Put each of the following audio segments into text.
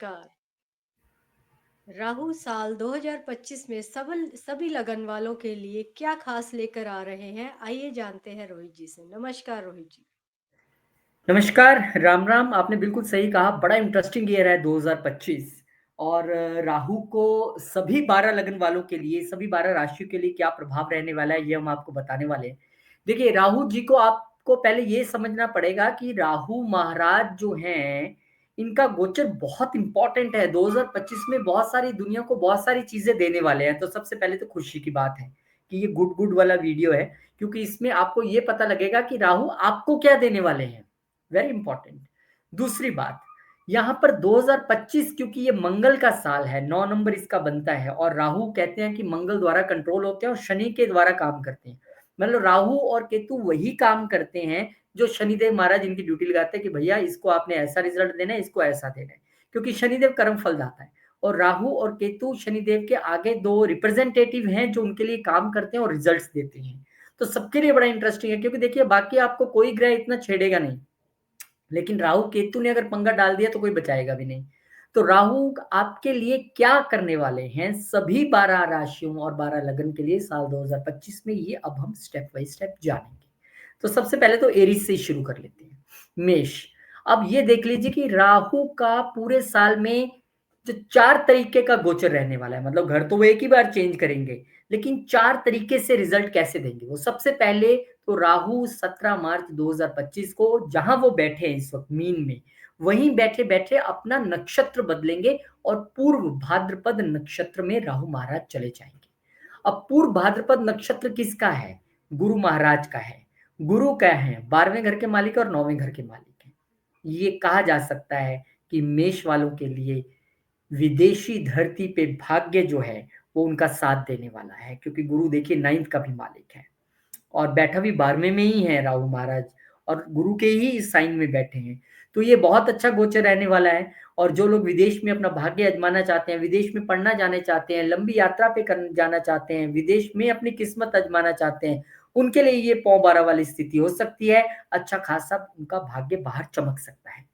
नमस्कार। राहु साल 2025 में सभी लगन वालों के लिए क्या खास लेकर आ रहे हैं? आइए जानते हैं रोहित जी से। नमस्कार रोहित जी। नमस्कार, राम राम। आपने बिल्कुल सही कहा, बड़ा इंटरेस्टिंग ईयर है 2025। और राहु को सभी 12 लगन वालों के लिए, सभी 12 राशियों के लिए क्या प्रभाव रहने वाला है, ये हम आपको बताने वाले हैं। देखिए, राहु जी को आपको पहले ये समझना पड़ेगा कि राहु महाराज जो हैं, इनका गोचर बहुत इंपॉर्टेंट है। 2025 में बहुत सारी दुनिया को बहुत सारी चीजें देने वाले हैं। तो सबसे पहले तो खुशी की बात है कि ये गुड गुड वाला वीडियो है, क्योंकि इसमें आपको ये पता लगेगा कि राहु आपको क्या देने वाले हैं। Very important. दूसरी बात, यहां पर 2025 क्योंकि ये मंगल का साल है, 9 नंबर इसका बनता है, और राहु कहते हैं कि मंगल द्वारा कंट्रोल होते हैं और शनि के द्वारा काम करते हैं। मतलब राहु और केतु वही काम करते हैं जो शनिदेव महाराज इनकी ड्यूटी लगाते हैं कि भैया इसको आपने ऐसा रिजल्ट देना है, इसको ऐसा देना है। क्योंकि शनिदेव कर्म फल दाता है, और राहु और केतु शनिदेव के आगे दो रिप्रेजेंटेटिव हैं जो उनके लिए काम करते हैं और रिजल्ट्स देते हैं। तो सबके लिए बड़ा इंटरेस्टिंग है, क्योंकि देखिए बाकी आपको कोई ग्रह इतना छेड़ेगा नहीं, लेकिन राहु केतु ने अगर पंगा डाल दिया तो कोई बचाएगा भी नहीं। तो राहु आपके लिए क्या करने वाले हैं सभी 12 राशियों और 12 लगन के लिए साल 2025 में, ये अब हम स्टेप बाय स्टेप जानेंगे। तो सबसे पहले तो एरीज से शुरू कर लेते हैं। मेष। अब ये देख लीजिए कि राहु का पूरे साल में जो 4 तरीके का गोचर रहने वाला है, मतलब घर तो वो एक ही बार चेंज करेंगे, लेकिन 4 तरीके से रिजल्ट कैसे देंगे वो। सबसे पहले तो राहु 17 मार्च 2025 को जहां वो बैठे हैं इस वक्त मीन में, वहीं बैठे बैठे अपना नक्षत्र बदलेंगे और पूर्व भाद्रपद नक्षत्र में राहु महाराज चले जाएंगे। अब पूर्व भाद्रपद नक्षत्र किसका है? गुरु महाराज का है। गुरु क्या है? 12वें घर के मालिक और 9वें घर के मालिक है। ये कहा जा सकता है कि मेष वालों के लिए विदेशी धरती पे भाग्य जो है वो उनका साथ देने वाला है, क्योंकि गुरु देखिए 9th का भी मालिक है और बैठा भी 12वें में ही है राहु महाराज, और गुरु के ही इस साइन में बैठे हैं। तो ये बहुत अच्छा गोचर रहने वाला है। और जो लोग विदेश में अपना भाग्य आजमाना चाहते हैं, विदेश में पढ़ना जाने चाहते हैं, लंबी यात्रा पे जाना चाहते हैं, विदेश में अपनी किस्मत आजमाना चाहते हैं, उनके लिए ये पौ 12 वाली स्थिति हो सकती है। अच्छा खासा उनका भाग्य बाहर चमक सकता है।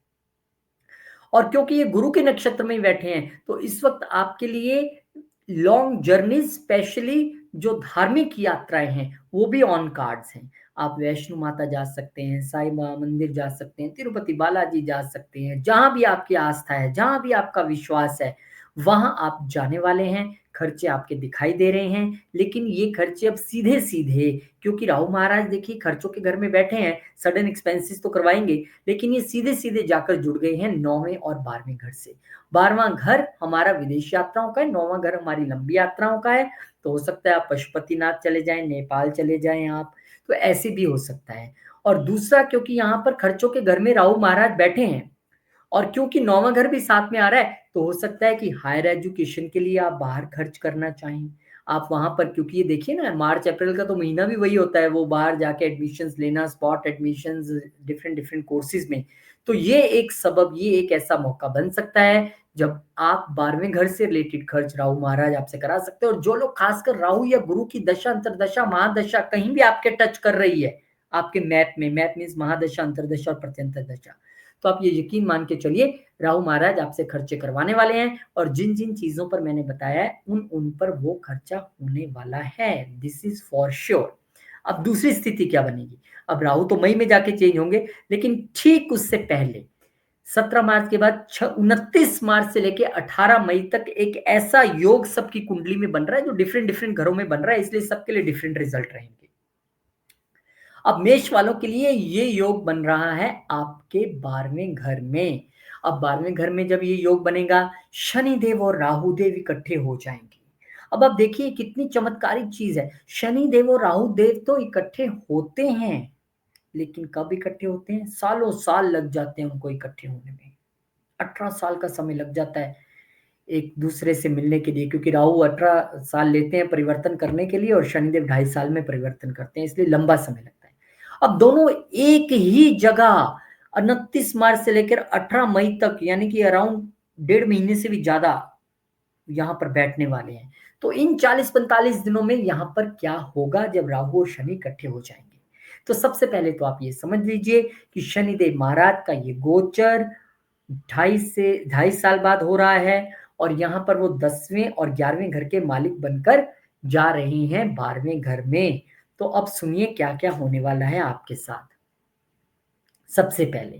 और क्योंकि ये गुरु के नक्षत्र में बैठे हैं, तो इस वक्त आपके लिए लॉन्ग जर्नी, स्पेशली जो धार्मिक यात्राएं हैं वो भी ऑन कार्ड्स हैं। आप वैष्णो माता जा सकते हैं, साईं बाबा मंदिर जा सकते हैं, तिरुपति बालाजी जा सकते हैं, जहां भी आपकी आस्था है, जहां भी आपका विश्वास है, वहां आप जाने वाले हैं। खर्चे आपके दिखाई दे रहे हैं, लेकिन ये खर्चे अब सीधे सीधे, क्योंकि राहु महाराज देखिए खर्चों के घर में बैठे हैं, सडन एक्सपेंसेस तो करवाएंगे, लेकिन ये सीधे सीधे जाकर जुड़ गए हैं 9वें और 12वें घर से। 12वां घर हमारा विदेश यात्राओं का है, 9वां घर हमारी लंबी यात्राओं का है। तो हो सकता है आप पशुपतिनाथ चले जाएं, नेपाल चले जाएं आप, तो ऐसे भी हो सकता है। और दूसरा, क्योंकि यहाँ पर खर्चों के घर में राहु महाराज बैठे हैं, और क्योंकि 9वां घर भी साथ में आ रहा है, तो हो सकता है कि हायर एजुकेशन के लिए आप बाहर खर्च करना चाहें। आप वहां पर, क्योंकि ये देखिए ना, मार्च अप्रैल का तो महीना भी वही होता है, वो बाहर जाके एडमिशंस लेना, spot admissions different different courses में। तो ये एक सबब, ये एक ऐसा मौका बन सकता है जब आप 12वें घर से रिलेटेड खर्च राहु महाराज आपसे करा सकते हैं। और जो लोग खासकर राहु या गुरु की दशा, अंतरदशा, महादशा कहीं भी आपके टच कर रही है आपके मैथ में, मैथ मीन्स महादशा, अंतरदशा और प्रत्यंतर दशा, तो आप ये यकीन मान के चलिए राहु महाराज आपसे खर्चे करवाने वाले हैं। और जिन जिन चीजों पर मैंने बताया है उन उन पर वो खर्चा होने वाला है, दिस इज फॉर श्योर। अब दूसरी स्थिति क्या बनेगी? अब राहु तो मई में जाके चेंज होंगे, लेकिन ठीक उससे पहले 17 मार्च के बाद 29 मार्च से लेके 18 मई तक एक ऐसा योग सबकी कुंडली में बन रहा है जो डिफरेंट डिफरेंट घरों में बन रहा है, इसलिए सबके लिए डिफरेंट रिजल्ट रहेंगे। अब मेष वालों के लिए ये योग बन रहा है आपके 12वें घर में। अब 12वें घर में जब ये योग बनेगा, शनि देव और राहु देव इकट्ठे हो जाएंगे। अब आप देखिए कितनी चमत्कारिक चीज है, शनि देव और राहु देव तो इकट्ठे होते हैं, लेकिन कब इकट्ठे होते हैं? सालों साल लग जाते हैं उनको इकट्ठे होने में। 18 साल का समय लग जाता है एक दूसरे से मिलने के लिए, क्योंकि राहु 18 साल लेते हैं परिवर्तन करने के लिए और शनिदेव 2.5 साल में परिवर्तन करते हैं, इसलिए लंबा समय लगता है। अब दोनों एक ही जगह 29 मार्च से लेकर 18 मई तक, यानी कि अराउंड 1.5 महीने से भी ज्यादा यहाँ पर बैठने वाले हैं। तो इन 40-45 दिनों में यहाँ पर क्या होगा जब राहु और शनि इकट्ठे हो जाएंगे? तो सबसे पहले तो आप ये समझ लीजिए कि शनिदेव महाराज का ये गोचर ढाई साल बाद हो रहा है और यहाँ पर वो 10वें और 11वें घर के मालिक बनकर जा रहे हैं 12वें घर में। तो अब सुनिए क्या-क्या होने वाला है आपके साथ। सबसे पहले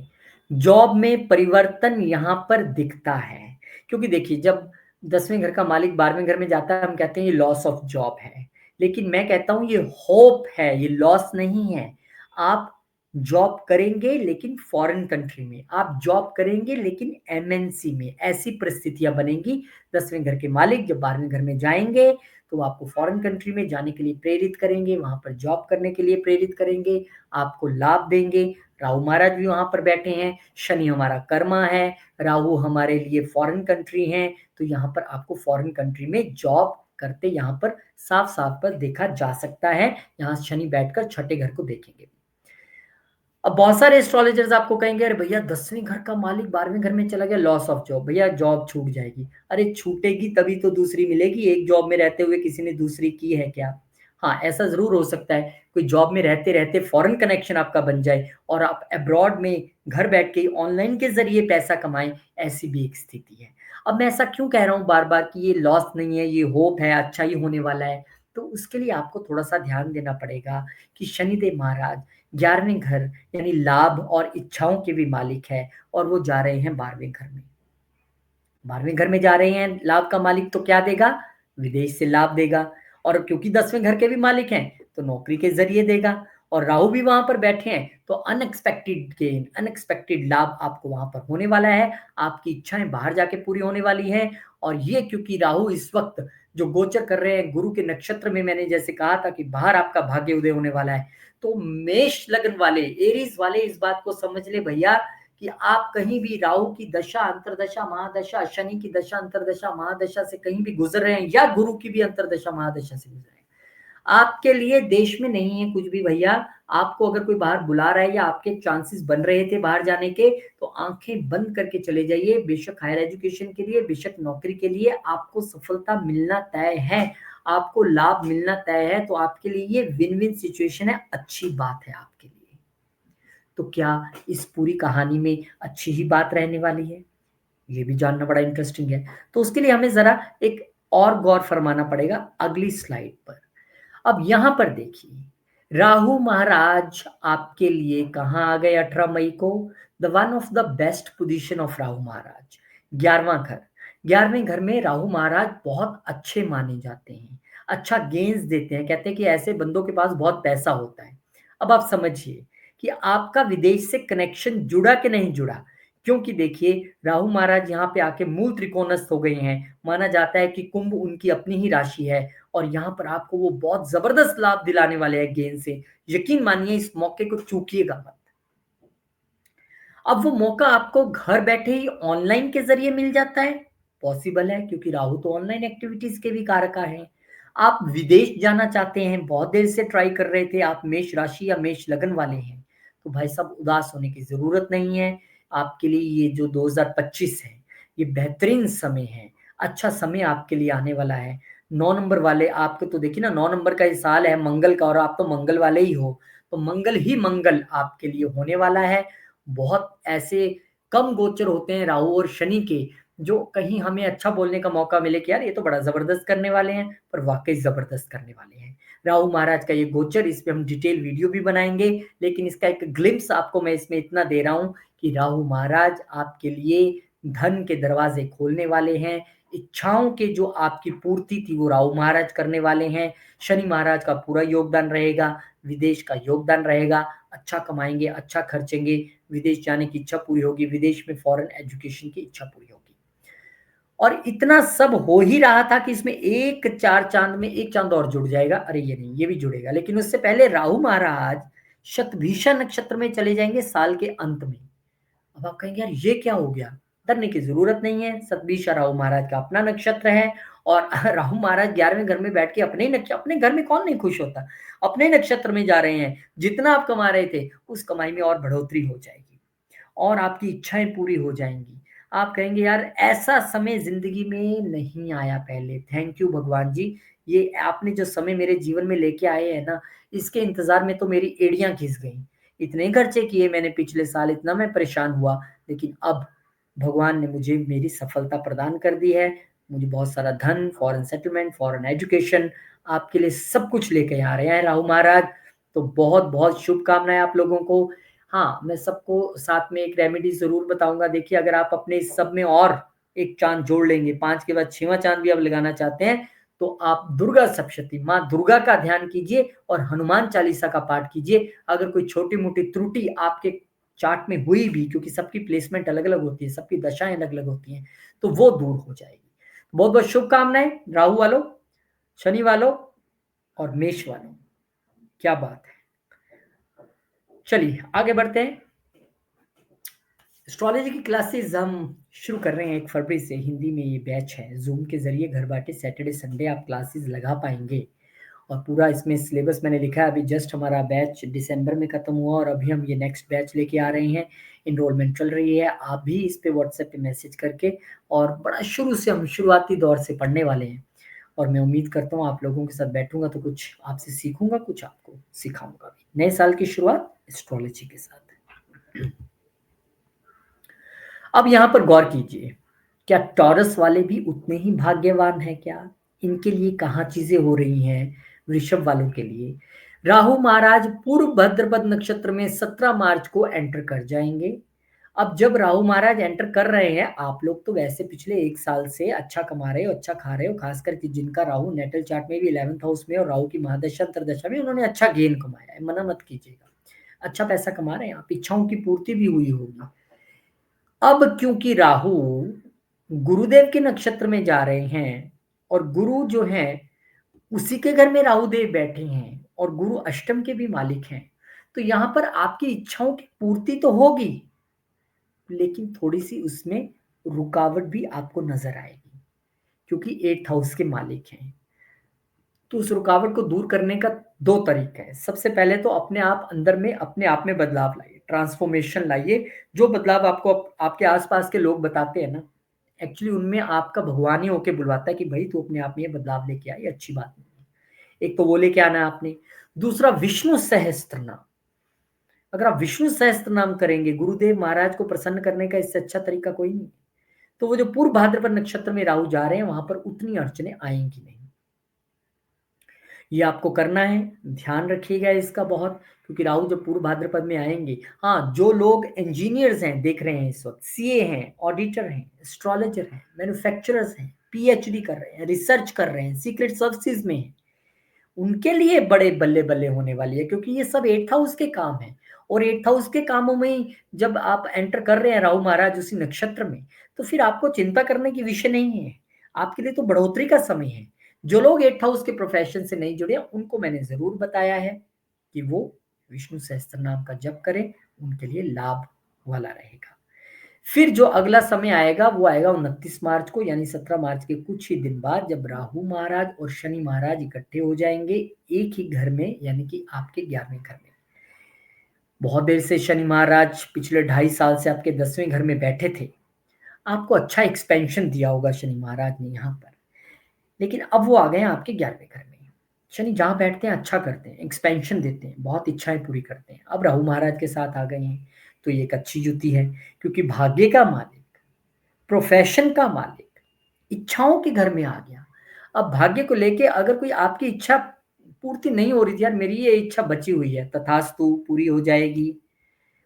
जॉब में परिवर्तन यहाँ पर दिखता है, क्योंकि देखिए जब 10वें घर का मालिक 12वें घर में जाता है हम कहते हैं ये लॉस ऑफ जॉब है। लेकिन मैं कहता हूँ ये होप है, ये लॉस नहीं है। आप जॉब करेंगे लेकिन फॉरेन कंट्री में, आप जॉब करेंगे लेकिन एमएनसी में, ऐसी परिस्थितियाँ बनेंगी। 10वें घर के मालिक जब 12वें घर में जाएँगे तो आपको फॉरेन कंट्री में जाने के लिए प्रेरित करेंगे, वहाँ पर जॉब करने के लिए प्रेरित करेंगे, आपको लाभ देंगे। राहु महाराज भी वहाँ पर बैठे हैं, शनि हमारा कर्मा है, राहु हमारे लिए फॉरेन कंट्री हैं, तो यहाँ पर आपको फॉरेन कंट्री में जॉब करते यहाँ पर साफ-साफ पर देखा जा सकता है। यहाँ शनि बैठकर छठे घर को देखेंगे। अब बहुत सारे एस्ट्रोलॉजर्स आपको कहेंगे अरे भैया 10वें घर का मालिक 12वें घर में चला गया, लॉस ऑफ जॉब, भैया जॉब छूट जाएगी। अरे छूटेगी तभी तो दूसरी मिलेगी, एक जॉब में रहते हुए किसी ने दूसरी की है क्या? हाँ, ऐसा ज़रूर हो सकता है, कोई जॉब में रहते-रहते फॉरेन कनेक्शन आपका बन जाए और आप अब्रॉड में घर बैठ के ऑनलाइन के ज़रिए पैसा कमाएँ, ऐसी भी एक स्थिति है। अब मैं ऐसा क्यों कह रहा हूँ बार-बार कि ये लॉस नहीं है, ये होप है, अच्छा ही होने वाला है, तो उसके लिए आपको थोड़ा-सा ध्यान देना पड़ेगा कि शनिदेव महाराज 11वें घर यानी लाभ और इच्छाओं के भी मालिक है और वो जा रहे हैं 12वें घर में। 12वें घर में जा रहे हैं, लाभ का मालिक तो क्या देगा? विदेश से लाभ देगा और क्योंकि 10वें घर के भी मालिक हैं, तो नौकरी के ज़रिए देगा और राहु भी वहाँ पर बैठे हैं, तो अनएक्सपेक्टेड गेन, अनएक्सपेक्टेड लाभ आपको वहाँ पर होने वाला है। आपकी इच्छाएँ बाहर जाके पूरी होने वाली हैं और ये क्योंकि राहु इस वक़्त जो गोचर कर रहे हैं गुरु के नक्षत्र में, मैंने जैसे कहा था कि बाहर आपका भाग्य उदय होने वाला है। तो मेष लग्न वाले, एरीज़ वाले इस बात को समझ लें भैया कि आप कहीं भी राहु की दशा, अंतर्दशा, महादशा, शनि की दशा, अंतर्दशा, महादशा से कहीं भी गुज़र रहे हैं या गुरु की भी अंतर्दशा, महादशा से गुज़र रहे हैं। आपके लिए देश में नहीं है कुछ भी भैया, आपको अगर कोई बाहर बुला रहा है या आपके चांसेस बन रहे थे बाहर जाने के, तो आँखें बंद करके चले जाइए। बेशक हायर एजुकेशन के लिए, बेशक नौकरी के लिए आपको सफलता मिलना तय है, आपको लाभ मिलना तय है, तो आपके लिए ये विन-विन सिचुएशन है, अच्छी बात है आपके लिए। तो क्या इस पूरी कहानी में अच्छी ही बात रहने वाली है? ये भी जानना बड़ा इंटरेस्टिंग है। तो उसके लिए हमें ज़रा एक और गौर फरमाना पड़ेगा अगली स्लाइड पर। अब यहाँ पर देखिए, राहु महाराज आपके लिए कहाँ आ गए 18 मई को? The one of the best position of Rahu महाराज, 11वां घर। 11वें घर में राहु महाराज बहुत अच्छे माने जाते हैं, अच्छा गेन्स देते हैं, कहते हैं कि ऐसे बंदों के पास बहुत पैसा होता है। अब आप समझिए कि आपका विदेश से कनेक्शन जुड़ा कि नहीं जुड़ा? क्योंकि देखिए राहु महाराज यहाँ पे आके मूल त्रिकोणस्थ हो गए हैं, माना जाता है कि कुंभ उनकी अपनी ही राशि है और यहाँ पर आपको वो बहुत ज़बरदस्त लाभ दिलाने वाले हैं गेंद से। यकीन मानिए इस मौके को चूकिएगा मत। अब वो मौका आपको घर बैठे ही ऑनलाइन के ज़रिए मिल जाता है, पॉसिबल है क्योंकि राहु तो ऑनलाइन एक्टिविटीज़ के भी कारक हैं। आप विदेश जाना चाहते हैं, बहुत देर से ट्राई कर रहे थे, आप मेष राशि या मेष लगन वाले हैं, तो भाई साहब उदास होने की ज़रूरत नहीं है। आपके लिए ये जो 2025 है, ये बेहतरीन समय है, अच्छा समय आपके लिए आने वाला है। 9 नंबर वाले आपको तो देखिए ना 9 नंबर का ये साल है मंगल का और आप तो मंगल वाले ही हो, तो मंगल ही मंगल आपके लिए होने वाला है। बहुत ऐसे कम गोचर होते हैं राहु और शनि के, जो कहीं हमें अच्छा बोलने का मौका मिले कि यार ये तो बड़ा ज़बरदस्त करने वाले हैं, पर वाक़ई ज़बरदस्त करने वाले हैं। राहु महाराज का ये गोचर, इस पे हम डिटेल वीडियो भी बनाएँगे, लेकिन इसका एक ग्लिम्प्स आपको मैं इसमें इतना दे रहा हूँ कि राहु महाराज आपके लिए धन के दरवाज़े खोलने वाले हैं, इच्छाओं की जो आपकी पूर्ति थी वो राहु महाराज करने वाले हैं, शनि महाराज का पूरा योगदान रहेगा, विदेश का योगदान रहेगा, अच्छा कमाएँगे, अच्छा खर्चेंगे, विदेश जाने की इच्छा पूरी होगी, विदेश में फॉरेन एजुकेशन की इच्छा पूरी होगी। और इतना सब हो ही रहा था कि इसमें एक 4 चाँद में 1 चाँद और जुड़ जाएगा। अरे ये नहीं, ये भी जुड़ेगा। लेकिन उससे पहले राहु महाराज शतभिषा नक्षत्र में चले जाएँगे साल के अंत में। अब आप कहेंगे यार ये क्या हो गया? डरने की ज़रूरत नहीं है। शतभिषा राहु महाराज का अपना नक्षत्र है और राहु महाराज 11वें घर में बैठ के अपने घर में कौन नहीं खुश होता? अपने नक्षत्र में जा रहे हैं। जितना आप कमा रहे थे, उस कमाई में और बढ़ोतरी हो जाएगी। और आपकी इच्छाएँ पूरी हो जाएँगी। आप कहेंगे यार ऐसा समय ज़िंदगी में नहीं आया पहले, थैंक यू भगवान जी। ये आपने जो समय मेरे जीवन में लेके आए हैं ना, इसके इंतज़ार में तो मेरी एड़ियाँ खिस गईं। इतने खर्चे किए मैंने पिछले साल, इतना मैं परेशान हुआ, लेकिन अब भगवान ने मुझे मेरी सफलता प्रदान कर दी है। मुझे बहुत सारा धन, फॉरेन सेटलमेंट, फॉरेन एजुकेशन आपके लिए सब कुछ लेके आ रहे हैं राहु महाराज। तो बहुत-बहुत शुभकामनाएँ आप लोगों को। हाँ, मैं सबको साथ में एक रेमेडी ज़रूर बताऊँगा। देखिए, अगर आप अपने इस सब में और एक चाँद जोड़ लेंगे, 5 के बाद 6वाँ चाँद भी आप लगाना चाहते हैं, तो आप दुर्गा सप्तशती, माँ दुर्गा का ध्यान कीजिए और हनुमान चालीसा का पाठ कीजिए। अगर कोई छोटी-मोटी त्रुटि आपके चार्ट में हुई भी, क्योंकि सबकी प्लेसमेंट अलग-अलग होती है, सबकी दशाएँ अलग-अलग होती हैं, तो वो दूर हो जाएगी। बहुत-बहुत शुभकामनाएँ राहु वालों, शनि वालों और मेष वालों। क्या बात है! चलिए आगे बढ़ते हैं। एस्ट्रोलॉजी की क्लासेस हम शुरू कर रहे हैं 1 फरवरी से। हिंदी में ये बैच है। ज़ूम के ज़रिए घर बैठे सैटरडे, संडे आप क्लासेस लगा पाएँगे और पूरा इसमें सिलेबस मैंने लिखा है। अभी जस्ट हमारा बैच दिसंबर में खत्म हुआ और अभी हम ये नेक्स्ट बैच लेके आ रहे हैं। एनरोलमेंट चल रही है। आप भी इस पे व्हाट्सएप पे मैसेज करके और बड़ा शुरू से हम शुरुआती दौर से पढ़ने वाले हैं और मैं उम्मीद करता हूँ आप लोगों के साथ बैठूँगा तो कुछ आपसे सीखूँगा, कुछ आपको सिखाऊँगा भी। नए साल की शुरुआत एस्ट्रोलॉजी के साथ। अब यहाँ पर गौर कीजिए, क्या टॉरस वाले भी उतने ही भाग्यवान हैं क्या? इनके लिए कहाँ चीज़ें हो रही हैं? वृषभ वालों के लिए। राहु महाराज पूर्व भाद्रपद नक्षत्र में 17 मार्च को एंटर कर जाएँगे। अब जब राहु महाराज एंटर कर रहे हैं, आप लोग तो वैसे पिछले 1 साल से अच्छा कमा रहे हो, अच्छा खा रहे हो, खासकर कि जिनका राहु नेटल चार्ट में भी 11th हाउस में और राहु की महादशा अंतर्दशा में उन्होंने अच्छा गेन कमाया है, मना मत कीजिएगा। अच्छा पैसा कमा रहे हैं आप, इच्छाओं की पूर्ति भी हुई होगी। अब क्योंकि राहु गुरुदेव के नक्षत्र में जा रहे हैं और गुरु जो हैं उसी के घर में राहुदेव बैठे हैं और गुरु अष्टम के भी मालिक हैं, तो यहाँ पर आपकी इच्छाओं की पूर्ति तो होगी, लेकिन थोड़ी-सी उसमें रुकावट भी आपको नज़र आएगी, क्योंकि 8th हाउस के मालिक हैं। तो उस रुकावट को दूर करने का 2 तरीके हैं। सबसे पहले तो अपने आप अंदर में अपने आप में बदलाव लाइए, ट्रांसफॉर्मेशन लाइए। जो बदलाव आपको आपके आस-पास के लोग बताते हैं ना, एक्चुअली उनमें आपका भगवान ही होके बुलवाता है कि भई तू अपने आप में ये बदलाव लेके आ, ये अच्छी बात नहीं है। एक तो वो लेके आना है आपने। दूसरा विष्णु सहस्त्रनाम। अगर आप विष्णु सहस्त्रनाम करेंगे, गुरुदेव महाराज को प्रसन्न करने का इससे अच्छा तरीका कोई नहीं। तो वो जो पूर्व भाद्रपद नक्षत्र में राहु जा रहे हैं, वहाँ पर उतनी अड़चनें आएँगी नहीं। ये आपको करना है, ध्यान रखिएगा इसका बहुत, क्योंकि राहु जब पूर्व भाद्रपद में आएँगे। हाँ, जो लोग इंजीनियर्स हैं, देख रहे हैं इस वक़्त, सीए हैं, ऑडिटर हैं, एस्ट्रोलॉजर हैं, मैन्युफैक्चरर्स हैं, पीएचडी कर रहे हैं, रिसर्च कर रहे हैं, सीक्रेट सर्विसेज़ में हैं, उनके लिए बड़े बल्ले-बल्ले होने वाली है, क्योंकि ये सब 8th हाउस के काम हैं और 8th हाउस के कामों में ही जब आप एंटर कर रहे हैं राहु महाराज उसी नक्षत्र में, तो फिर आपको चिंता करने की विषय नहीं है। आपके लिए तो बढ़ोतरी का समय है। जो लोग 8th हाउस के प्रोफेशन से नहीं जुड़े हैं, उनको मैंने ज़रूर बताया है कि वो विष्णु सहस्त्रनाम का जप करें, उनके लिए लाभ वाला रहेगा। फिर जो अगला समय आएगा वो आएगा 29 मार्च को, यानी 17 मार्च के कुछ ही दिन बाद, जब राहु महाराज और शनि महाराज इकट्ठे हो जाएंगे एक ही घर में, यानी कि आपके 11वें घर में। बहुत देर से शनि महाराज पिछले 2.5 साल से आपके 10वें घर में बैठे थे। आपको अच्छा एक्सपेंशन दिया होगा शनि महाराज ने यहाँ पर, लेकिन अब वो आ गए हैं आपके 11वें घर में। शनि जहाँ बैठते हैं अच्छा करते हैं, एक्सपेंशन देते हैं, बहुत इच्छाएं पूरी करते हैं। अब राहु महाराज के साथ आ गए हैं, तो ये एक अच्छी युति है, क्योंकि भाग्य का मालिक, प्रोफेशन का मालिक इच्छाओं के घर में आ गया। अब भाग्य को लेके अगर कोई आपकी इच्छा पूर्ति नहीं हो रही थी, यार मेरी ये इच्छा बची हुई है, तथास्तु पूरी हो जाएगी।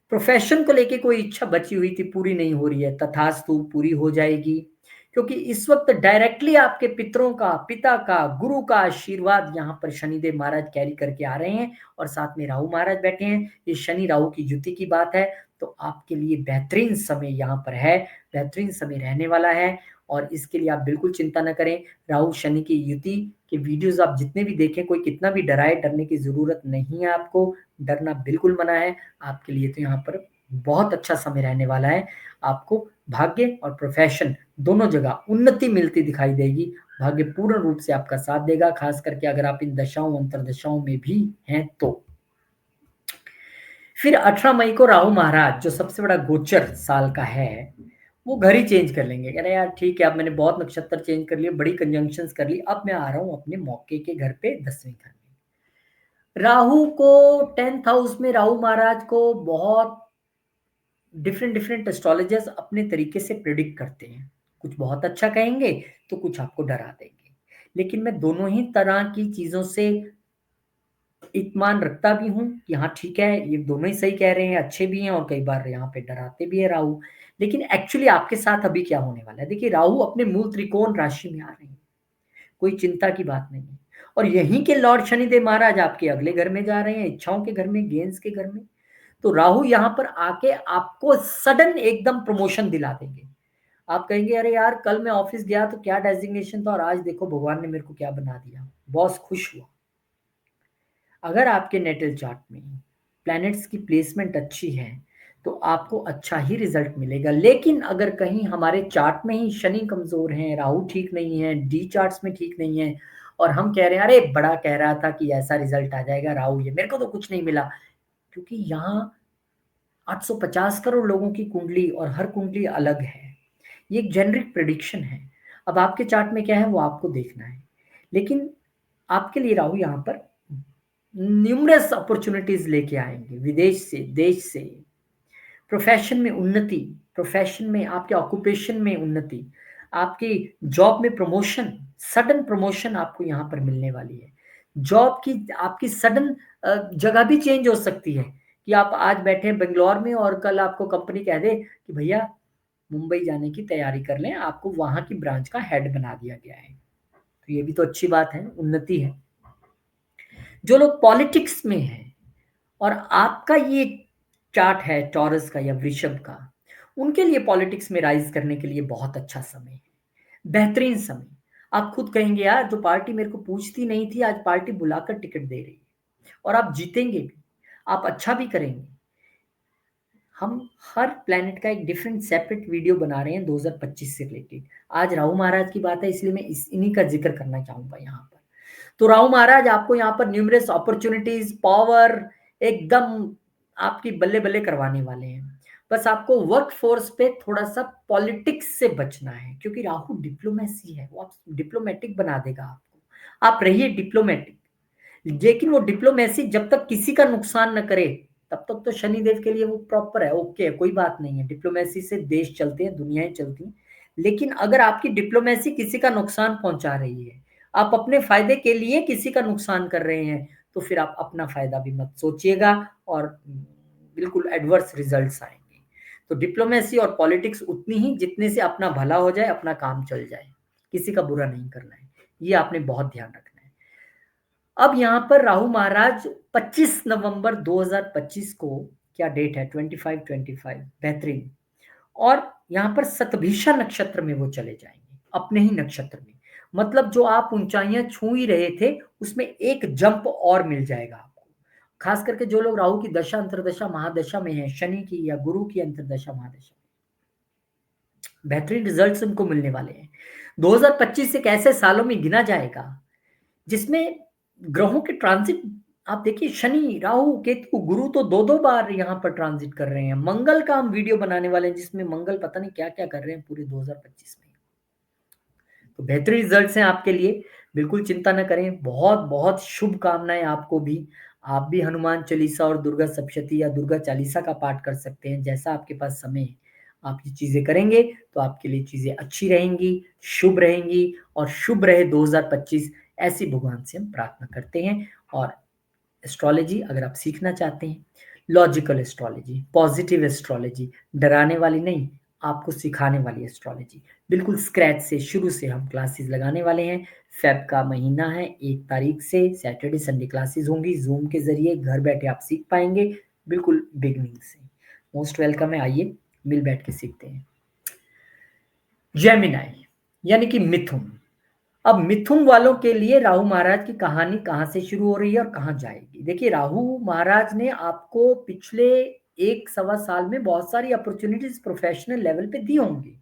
प्रोफेशन को लेके कोई इच्छा बची हुई थी, पूरी नहीं हो रही है, तथास्तु पूरी हो जाएगी। क्योंकि इस वक्त डायरेक्टली आपके पितरों का, पिता का, गुरु का आशीर्वाद यहाँ पर शनिदेव महाराज कैरी करके आ रहे हैं और साथ में राहु महाराज बैठे हैं। ये शनि राहु की युति की बात है, तो आपके लिए बेहतरीन समय यहाँ पर है, बेहतरीन समय रहने वाला है और इसके लिए आप बिल्कुल चिंता न करें। राहु शनि की युति के वीडियोस आप जितने भी देखें, कोई कितना भी डराए, डरने की ज़रूरत नहीं है आपको, डरना बिल्कुल मना है। आपके लिए तो यहाँ पर बहुत अच्छा समय रहने वाला है। आपको भाग्य और प्रोफेशन दोनों जगह उन्नति मिलती दिखाई देगी। भाग्य पूर्ण रूप से आपका साथ देगा, खास करके अगर आप इन दशाओं, अंतर्दशाओं में भी हैं तो। फिर 18 मई को राहु महाराज, जो सबसे बड़ा गोचर साल का है, वो घर ही चेंज कर लेंगे। कह रहे यार ठीक है, अब मैंने बहुत नक्षत्र चेंज कर लिए, बड़ी कंजंक्शंस कर ली, अब मैं आ रहा हूँ अपने मौके के घर पे 10वें घर में। राहु को 10th हाउस में राहु महाराज को बहुत डिफरेंट डिफरेंट एस्ट्रोलॉजर्स अपने तरीके से प्रिडिक्ट करते हैं। कुछ बहुत अच्छा कहेंगे तो कुछ आपको डरा देंगे। लेकिन मैं दोनों ही तरह की चीज़ों से इत्मीनान रखता भी हूँ कि हाँ ठीक है, ये दोनों ही सही कह रहे हैं, अच्छे भी हैं और कई बार यहाँ पे डराते भी है राहु। लेकिन एक्चुअली आपके साथ अभी क्या होने वाला है? देखिए राहु अपने मूल त्रिकोण राशि में आ रहे हैं, कोई चिंता की बात नहीं है। और यहीं के लॉर्ड शनिदेव महाराज आपके अगले घर में जा रहे हैं, इच्छाओं के घर में, गेंस के घर में। तो राहु यहाँ पर आके आपको सडन एकदम प्रमोशन दिला देंगे। आप कहेंगे अरे यार कल मैं ऑफिस गया तो क्या डेजिग्नेशन था और आज देखो भगवान ने मेरे को क्या बना दिया, बॉस खुश हुआ। अगर आपके नेटल चार्ट में प्लैनेट्स की प्लेसमेंट अच्छी है तो आपको अच्छा ही रिजल्ट मिलेगा। लेकिन अगर कहीं हमारे चार्ट में ही शनि कमजोर है, राहु ठीक नहीं है, डी चार्ट्स में ठीक नहीं है और हम कह रहे हैं अरे बड़ा कह रहा था कि ऐसा रिजल्ट आ जाएगा राहु, ये मेरे को तो कुछ नहीं मिला। क्योंकि यहाँ 850 करोड़ लोगों की कुंडली और हर कुंडली अलग है। ये एक जेनरिक प्रिडिक्शन है। अब आपके चार्ट में क्या है वो आपको देखना है। लेकिन आपके लिए राहु यहाँ पर न्यूमरस अपॉर्चुनिटीज लेके आएंगे, विदेश से, देश से, प्रोफेशन में उन्नति, प्रोफेशन में, आपके ऑक्यूपेशन में उन्नति, आपकी जॉब में प्रमोशन, सडन प्रमोशन आपको यहाँ पर मिलने वाली है। जॉब की आपकी सडन जगह भी चेंज हो सकती है कि आप आज बैठे हैं बेंगलोर में और कल आपको कंपनी कह दे कि भैया मुंबई जाने की तैयारी कर लें, आपको वहां की ब्रांच का हेड बना दिया गया है। तो ये भी तो अच्छी बात है, उन्नति है। जो लोग पॉलिटिक्स में हैं और आपका ये चार्ट है टॉरस का या वृषभ का, उनके लिए पॉलिटिक्स में राइज करने के लिए बहुत अच्छा समय है, बेहतरीन समय। आप खुद कहेंगे यार जो पार्टी मेरे को पूछती नहीं थी आज पार्टी बुलाकर टिकट दे रही है और आप जीतेंगे भी, आप अच्छा भी करेंगे। हम हर प्लेनेट का एक डिफरेंट सेपरेट वीडियो बना रहे हैं 2025 से रिलेटेड। आज राहु महाराज की बात है इसलिए मैं इन्हीं का जिक्र करना चाहूंगा यहाँ पर। तो राहु महाराज आपको यहाँ पर न्यूमरस अपॉर्चुनिटीज, पावर एकदम आपकी बल्ले बल्ले करवाने वाले हैं। बस आपको वर्क फोर्स पे थोड़ा सा पॉलिटिक्स से बचना है क्योंकि राहु डिप्लोमेसी है, वो आप डिप्लोमेटिक बना देगा आपको। आप रहिए डिप्लोमेटिक, लेकिन वो डिप्लोमेसी जब तक किसी का नुकसान न करे तब तक तो शनिदेव के लिए वो प्रॉपर है, ओके है, कोई बात नहीं है। डिप्लोमेसी से देश चलते हैं, दुनियाएं चलती हैं। लेकिन अगर आपकी डिप्लोमेसी किसी का नुकसान पहुंचा रही है, आप अपने फायदे के लिए किसी का नुकसान कर रहे हैं, तो फिर आप अपना फायदा भी मत सोचिएगा और बिल्कुल एडवर्स रिजल्ट्स आएंगे। तो डिप्लोमेसी और पॉलिटिक्स उतनी ही जितने से अपना भला हो जाए, अपना काम चल जाए, किसी का बुरा नहीं करना है, ये आपने बहुत ध्यान रखना है। अब यहाँ पर राहु महाराज 25 नवंबर 2025 को, क्या डेट है, 25 बेहतरीन, और यहाँ पर शतभिषा नक्षत्र में वो चले जाएंगे, अपने ही नक्षत्र में। मतलब जो आप ऊंचाइयां छू ही रहे थे उसमें एक जंप और मिल जाएगा आपको। खास करके जो लोग राहु की दशा अंतरदशा महादशा में है, शनि की या गुरु की अंतरदशा महादशा, बेहतरीन रिजल्ट्स उनको मिलने वाले हैं। 2025 एक ऐसे सालों में गिना जाएगा जिसमें ग्रहों के ट्रांजिट, आप देखिए शनि, राहु, केतु, गुरु तो दो दो बार यहाँ पर ट्रांजिट कर रहे हैं। मंगल का हम वीडियो बनाने वाले हैं जिसमें मंगल पता नहीं क्या क्या कर रहे हैं पूरे 2025 में। तो बेहतरीन रिजल्ट्स हैं आपके लिए, बिल्कुल चिंता न करें। बहुत बहुत शुभकामनाएं आपको भी। आप भी हनुमान चालीसा और दुर्गा सप्तशती या दुर्गा चालीसा का पाठ कर सकते हैं, जैसा आपके पास समय है आप ये चीजें करेंगे तो आपके लिए चीजें अच्छी रहेंगी, शुभ रहेंगी और शुभ रहे 2025, ऐसी भगवान से हम प्रार्थना करते हैं। और एस्ट्रोलॉजी अगर आप सीखना चाहते हैं, लॉजिकल एस्ट्रोलॉजी, पॉजिटिव एस्ट्रोलॉजी, डराने वाली नहीं, आपको सिखाने वाली एस्ट्रोलॉजी, बिल्कुल स्क्रैच से शुरू से हम क्लासेस लगाने वाले हैं। फेब का महीना है, 1 तारीख से सैटरडे संडे क्लासेस होंगी जूम के जरिए, घर बैठे आप सीख पाएंगे बिल्कुल बिगनिंग से। मोस्ट वेलकम है, आइए मिल बैठ के सीखते हैं। जेमिनाई यानी कि मिथुन। अब मिथुन वालों के लिए राहु महाराज की कहानी कहां से शुरू हो रही है और कहां जाएगी। देखिए राहु महाराज ने आपको पिछले 1 सवा साल में बहुत सारी अपॉर्चुनिटीज प्रोफेशनल लेवल पे दी होंगी।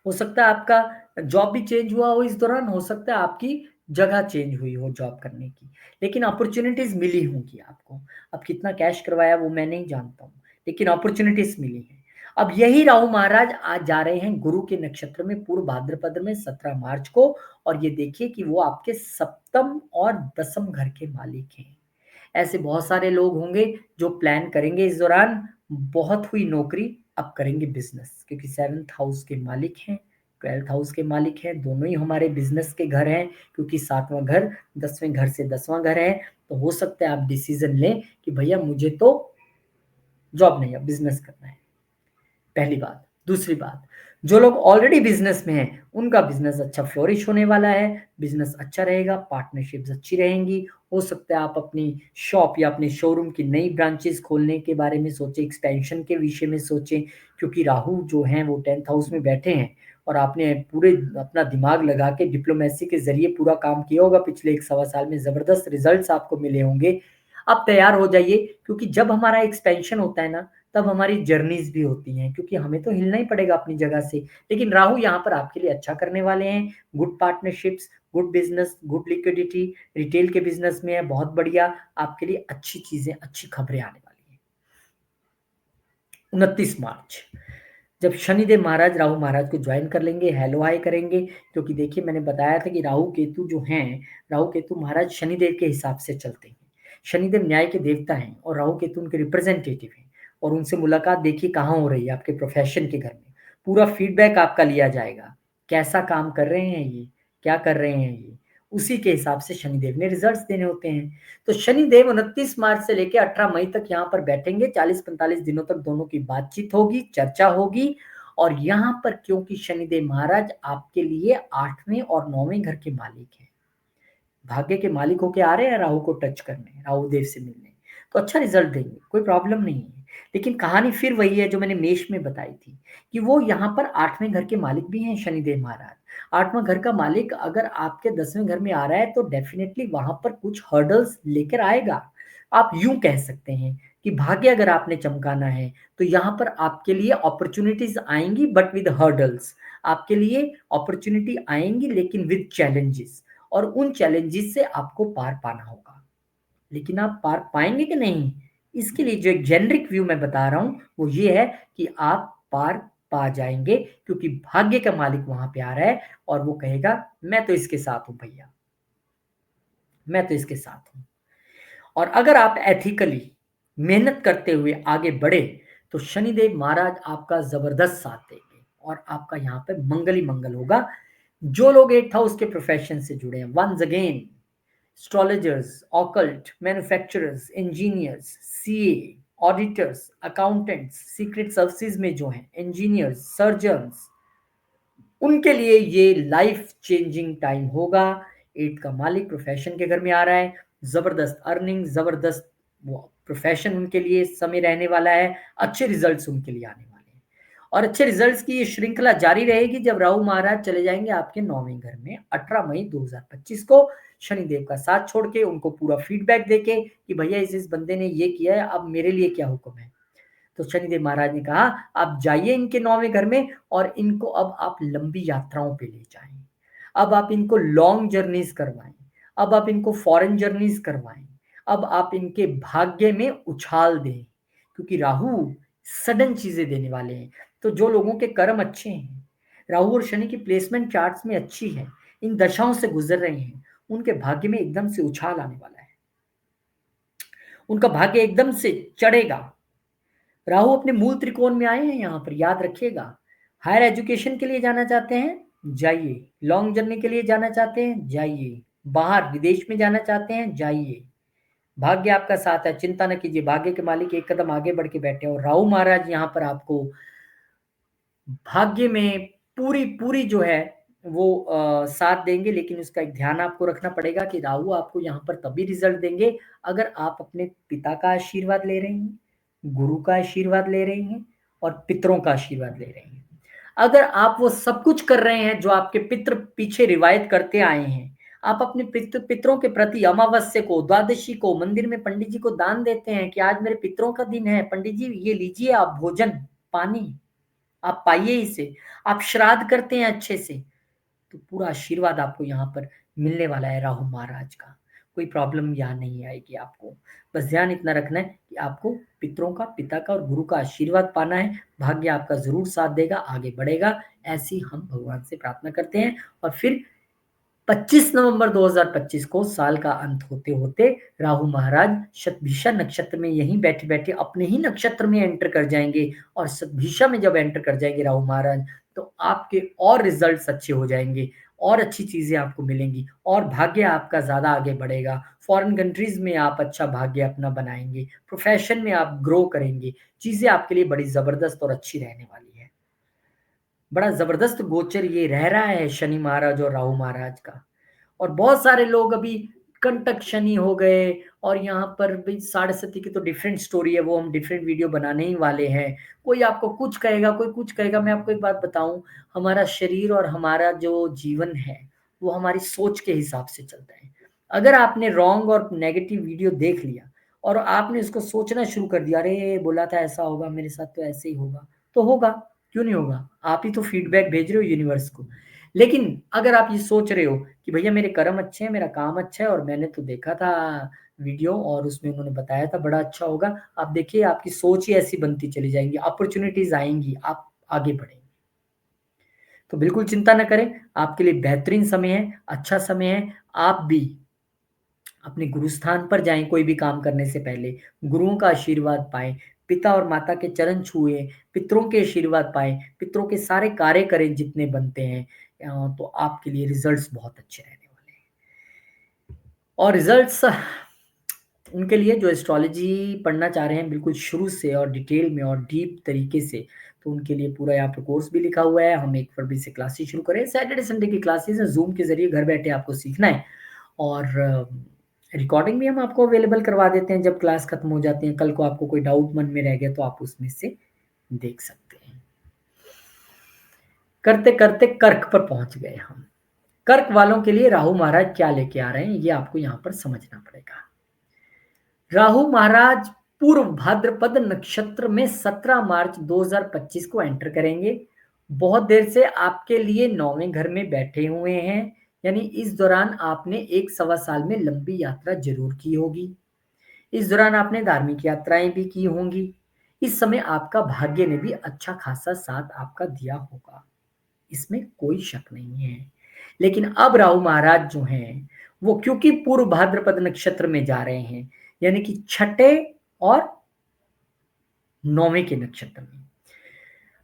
हो सकता है आपका जॉब भी चेंज हुआ हो इस दौरान, हो सकता है आपकी जगह चेंज हुई हो जॉब करने की, लेकिन अपॉर्चुनिटीज मिली होंगी आपको। अब कितना कैश करवाया वो मैं नहीं जानता हूँ, लेकिन अपॉर्चुनिटीज मिली हैं। अब यही राहु महाराज आज जा रहे हैं गुरु के नक्षत्र में पूर्व भाद्रपद में 17 मार्च को, और ये देखिए कि वो आपके सप्तम और दसम घर के मालिक हैं। ऐसे बहुत सारे लोग होंगे जो प्लान करेंगे इस दौरान, बहुत हुई नौकरी, अब करेंगे बिज़नेस, क्योंकि 7th हाउस के मालिक हैं, 12th हाउस के मालिक हैं, दोनों ही हमारे बिज़नेस के घर हैं, क्योंकि 7वाँ घर 10वें घर से 10वाँ घर है। तो हो सकता है आप डिसीज़न लें कि भैया मुझे तो जॉब नहीं, अब बिज़नेस करना है। पहली बात। दूसरी बात, जो लोग ऑलरेडी बिज़नेस में हैं, उनका बिज़नेस अच्छा फ्लोरिश होने वाला है, बिज़नेस अच्छा रहेगा, पार्टनरशिप्स अच्छी रहेंगी। हो सकता है आप अपनी शॉप या अपने शोरूम की नई ब्रांचेज़ खोलने के बारे में सोचें, एक्सपेंशन के विषय में सोचें, क्योंकि राहु जो हैं वो 10th हाउस में बैठे हैं और आपने पूरे अपना दिमाग लगा के डिप्लोमेसी के ज़रिए पूरा काम किया होगा पिछले 1 सवा साल में, ज़बरदस्त रिज़ल्ट्स आपको मिले होंगे। आप तैयार हो जाइए, क्योंकि जब हमारा एक्सपेंशन होता है ना, तब हमारी जर्नीज़ भी होती हैं, क्योंकि हमें तो हिलना ही पड़ेगा अपनी जगह से। लेकिन राहु यहाँ पर आपके लिए अच्छा करने वाले हैं, good partnerships, good business, good liquidity, retail के बिज़नेस में है, बहुत बढ़िया, आपके लिए अच्छी चीज़ें, अच्छी खबरें आने वाली हैं। 29 मार्च, जब शनिदेव महाराज राहु महाराज को ज्वाइन कर लेंगे, हेलो हाय करेंगे, क्योंकि देखिए मैंने बताया था कि राहु केतु जो हैं, राहु केतु महाराज शनिदेव के हिसाब से चलते हैं। शनिदेव न्याय के देवता हैं और राहु केतु उनके रिप्रेजेंटेटिव हैं, और उनसे मुलाकात देखिए कहाँ हो रही है, आपके प्रोफेशन के घर में। पूरा फीडबैक आपका लिया जाएगा, कैसा काम कर रहे हैं ये, क्या कर रहे हैं ये, उसी के हिसाब से शनिदेव ने रिजल्ट्स देने होते हैं। तो शनिदेव 29 मार्च से लेके 18 मई तक यहाँ पर बैठेंगे, 40-45 दिनों तक दोनों की बातचीत होगी, चर्चा होगी। और यहाँ पर क्योंकि शनिदेव महाराज आपके लिए 8वें और 9वें घर के मालिक हैं, भाग्य के मालिक होके आ रहे हैं राहु को टच करने, राहु देव से मिलने, तो अच्छा रिजल्ट देंगे, कोई प्रॉब्लम नहीं है। लेकिन कहानी फिर वही है जो मैंने मेष में बताई थी, कि वो यहाँ पर 8वें घर के मालिक भी हैं शनिदेव महाराज। 8वां घर का मालिक अगर आपके 10वें घर में आ रहा है तो डेफिनेटली वहां पर कुछ हर्डल्स लेकर आएगा। आप यूं कह सकते हैं कि भाग्य अगर आपने चमकाना है तो यहाँ पर आपके लिए अपॉर्चुनिटीज आएंगी, बट विद हर्डल्स। आपके लिए अपॉर्चुनिटी आएंगी लेकिन विद चैलेंजेस, और उन चैलेंजेस से आपको पार पाना होगा। लेकिन आप पार पाएंगे कि नहीं, इसके लिए जो एक जेनरिक व्यू मैं बता रहा हूं वो ये है कि आप पार पा जाएंगे, क्योंकि भाग्य का मालिक वहां पे आ रहा है और वो कहेगा मैं तो इसके साथ हूं भैया, मैं तो इसके साथ हूं। और अगर आप एथिकली मेहनत करते हुए आगे बढ़े तो शनिदेव महाराज आपका जबरदस्त साथ देंगे और आपका यहाँ पे मंगल ही मंगल होगा। जो लोग 8th हाउस के प्रोफेशन से जुड़े हैं, once again, astrologers, occult, manufacturers, engineers, CA, auditors, accountants, secret services में जो हैं, इंजीनियर्स, सर्जन्स, उनके लिए ये लाइफ चेंजिंग टाइम होगा। 8 का मालिक प्रोफेशन के घर में आ रहा है, जबरदस्त अर्निंग, जबरदस्त वो प्रोफेशन उनके लिए समय रहने वाला है, अच्छे रिजल्ट्स उनके लिए आने वाले हैं। और अच्छे रिजल्ट्स की ये श्रृंखला जारी रहेगी जब राहु महाराज चले जाएंगे आपके 9वें घर में 18 मई 2025 को, शनिदेव का साथ छोड़ के, उनको पूरा फीडबैक देके कि भैया इस बंदे ने ये किया है, अब मेरे लिए क्या हुक्म है। तो शनिदेव महाराज ने कहा आप जाइए इनके 9वें घर में और इनको अब आप लंबी यात्राओं पे ले जाएं, अब आप इनको लॉन्ग जर्नीज करवाएं, अब आप इनको फॉरेन जर्नीज करवाएं, अब आप इनके भाग्य में उछाल दें, क्योंकि राहु सडन चीजें देने वाले हैं। तो जो लोगों के कर्म अच्छे हैं, राहु और शनि की प्लेसमेंट चार्ट्स में अच्छी है, इन दशाओं से गुजर रहे हैं, उनके भाग्य में एकदम से उछाल आने वाला है, उनका भाग्य एकदम से चढ़ेगा। राहु अपने मूल त्रिकोण में आए हैं यहाँ पर, याद रखिएगा। हायर एजुकेशन के लिए जाना चाहते हैं जाइए, लॉन्ग जर्नी के लिए जाना चाहते हैं जाइए, बाहर विदेश में जाना चाहते हैं जाइए, भाग्य आपका साथ है, चिंता न कीजिए, भाग्य के मालिक एक कदम आगे बढ़ के बैठे हैं। और राहु महाराज यहाँ पर आपको भाग्य में पूरी पूरी जो है वो साथ देंगे, लेकिन उसका एक ध्यान आपको रखना पड़ेगा कि राहु आपको यहाँ पर तभी रिजल्ट देंगे अगर आप अपने पिता का आशीर्वाद ले रहे हैं, गुरु का आशीर्वाद ले रहे हैं और पितरों का आशीर्वाद ले रहे हैं। अगर आप वो सब कुछ कर रहे हैं जो आपके पितर पीछे रिवायत करते आए हैं, आप अपने पितरों के प्रति अमावस्या को, द्वादशी को मंदिर में पंडित जी को दान देते हैं कि आज मेरे पितरों का दिन है, पंडित जी ये लीजिए आप भोजन पानी, आप पाइए इसे, आप श्राद्ध करते हैं अच्छे से, तो पूरा आशीर्वाद आपको यहाँ पर मिलने वाला है राहु महाराज का। कोई प्रॉब्लम यहाँ नहीं आएगी आपको। बस ध्यान इतना रखना है कि आपको पितरों का, पिता का और गुरु का आशीर्वाद पाना है, भाग्य आपका जरूर साथ देगा, आगे बढ़ेगा, ऐसी हम भगवान से प्रार्थना करते हैं। और फिर 25 नवंबर 2025 को साल का अंत होते-होते राहु महाराज शतभिषा नक्षत्र में यहीं बैठे-बैठे अपने ही नक्षत्र में एंटर कर जाएँगे और शतभिषा में जब एंटर कर जाएँगे राहु महाराज, तो आपके और रिज़ल्ट्स अच्छे हो जाएँगे और अच्छी चीज़ें आपको मिलेंगी और भाग्य आपका ज़्यादा आगे बढ़ेगा। फ़ॉरेन कंट्रीज़ में आप अच्छा भाग्य अपना बनाएँगे, प्रोफ़ेशन में आप ग्रो करेंगे, चीज़ें आपके लिए बड़ी ज़बरदस्त और अच्छी रहने वाली है। बड़ा ज़बरदस्त गोचर ये रह रहा है शनि महाराज और राहु महाराज का। और बहुत सारे लोग अभी कंटक शनि हो गए और यहाँ पर भी साढ़े सती की तो डिफरेंट स्टोरी है, वो हम डिफरेंट वीडियो बनाने ही वाले हैं। कोई आपको कुछ कहेगा, कोई कुछ कहेगा। मैं आपको एक बात बताऊँ, हमारा शरीर और हमारा जो जीवन है, वो हमारी सोच के हिसाब से चलता है। अगर आपने रॉन्ग और नेगेटिव वीडियो देख लिया और आपने उसको सोचना शुरू कर दिया, अरे! बोला था ऐसा होगा, मेरे साथ तो ऐसे ही होगा, तो होगा, क्यों नहीं होगा? आप ही तो फीडबैक भेज रहे हो यूनिवर्स को। लेकिन अगर आप ये सोच रहे हो कि भैया मेरे कर्म अच्छे हैं, मेरा काम अच्छा है और मैंने तो देखा था वीडियो और उसमें उन्होंने बताया था बड़ा अच्छा होगा। आप देखिए आपकी सोच ही ऐसी बनती चली जाएँगी, अपॉर्च्युनिटीज़ आएँगी, आप आगे बढ़ेंगे। तो बिल्कुल चिंता ना करें, आपके लिए बेहतरीन समय है, अच्छा समय है। आप भी अपने गुरुस्थान पर जाएँ कोई भी काम करने से पहले, गुरुओं का आशीर्वाद पाएँ, पिता और माता के चरण छुएँ, पितरों के आशीर्वाद पाएँ, पितरों के सारे कार्य करें जितने बनते हैं तो आपके लिए रिज़ल्ट्स बहुत अच्छे रहने वाले हैं। और रिज़ल्ट्स उनके लिए जो एस्ट्रोलॉजी पढ़ना चाह रहे हैं बिल्कुल शुरू से और डिटेल में और डीप तरीके से, तो उनके लिए पूरा यहाँ पे कोर्स भी लिखा हुआ है। हम 1 फरवरी से क्लासेस शुरू करें। सैटरडे संडे की क्लासेस हैं, ज़ूम के ज़रिए घर बैठे आपको सीखना है और रिकॉर्डिंग भी हम आपको अवेलेबल करवा देते हैं जब क्लास खत्म हो जाती है। कल को आपको कोई डाउट मन में रह गया तो आप उसमें से देख सकते हैं। करते-करते कर्क पर पहुँच गए हम। कर्क वालों के लिए राहु महाराज क्या लेके आ रहे हैं, ये आपको यहाँ पर समझना पड़ेगा। राहु महाराज पूर्व भाद्रपद नक्षत्र में 17 मार्च 2025 को एंटर करेंगे। बहुत देर से आपके लिए 9वें घर में बैठे हुए हैं, यानी इस दौरान आपने 1 सवा साल में लंबी यात्रा ज़रूर की होगी। इस दौरान आपने धार्मिक यात्राएँ भी की होंगी। इस समय आपका भाग्य ने भी अच्छा खासा साथ आपका दिया होगा, इसमें कोई शक नहीं है। लेकिन अब राहु महाराज जो हैं, वो क्योंकि पूर्व भाद्रपद नक्षत्र में जा रहे हैं, यानी कि छठे और 9वें के नक्षत्र में।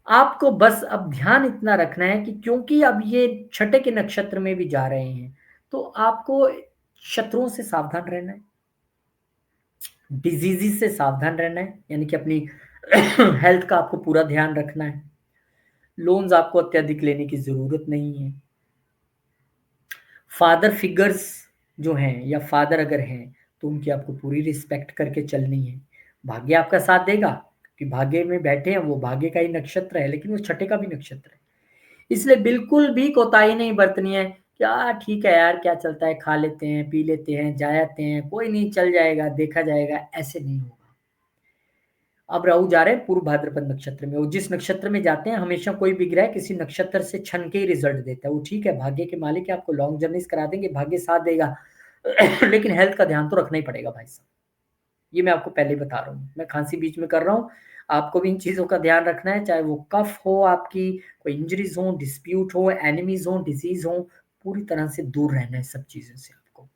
आपको बस अब ध्यान इतना रखना है कि क्योंकि अब ये छठे के नक्षत्र में भी जा रहे हैं, तो आपको शत्रुओं से सावधान रहना है, डिजीज़ेज़ से सावधान रहना है, यानी कि अपनी हेल्थ का आपको पूरा ध्यान रखना है। लोन्स आपको अत्यधिक लेने की ज़रूरत नहीं है। फादर फिगर्स जो हैं या फादर अगर हैं, तो उनकी आपको पूरी रिस्पेक्ट करके चलनी है। भाग्य आपका साथ देगा, कि भाग्य में बैठे हैं, वो भाग्य का ही नक्षत्र है, लेकिन वो छठे का भी नक्षत्र है। इसलिए बिल्कुल भी कोताही नहीं बरतनी है, क्या ठीक है यार, क्या चलता है, खा लेते हैं, पी लेते हैं, जा आते हैं, कोई नहीं चल जाएगा, देखा जाएगा, ऐसे नहीं होगा। अब राहु जा रहे हैं पूर्व भाद्रपद नक्षत्र में, वो जिस नक्षत्र में जाते हैं हमेशा कोई भी ग्रह किसी नक्षत्र से छन के ही रिजल्ट देता है। वो ठीक है, भाग्य के मालिक है, आपको लॉन्ग जर्नीज़ करा देंगे, भाग्य साथ देगा। लेकिन हेल्थ का ध्यान तो रखना ही पड़ेगा भाई साहब। ये मैं आपको पहले ही बता रहा हूँ। मैं खाँसी बीच में कर रहा हूँ, आपको भी इन चीज़ों का ध्यान रखना है, चाहे वो कफ हो आपकी, कोई इंजरीज़ हो, डिस्प्यूट हो, एनिमीज़ हो, डिज़ीज़ हो, पूरी तरह से दूर रहना है सब चीज़ों से आपको।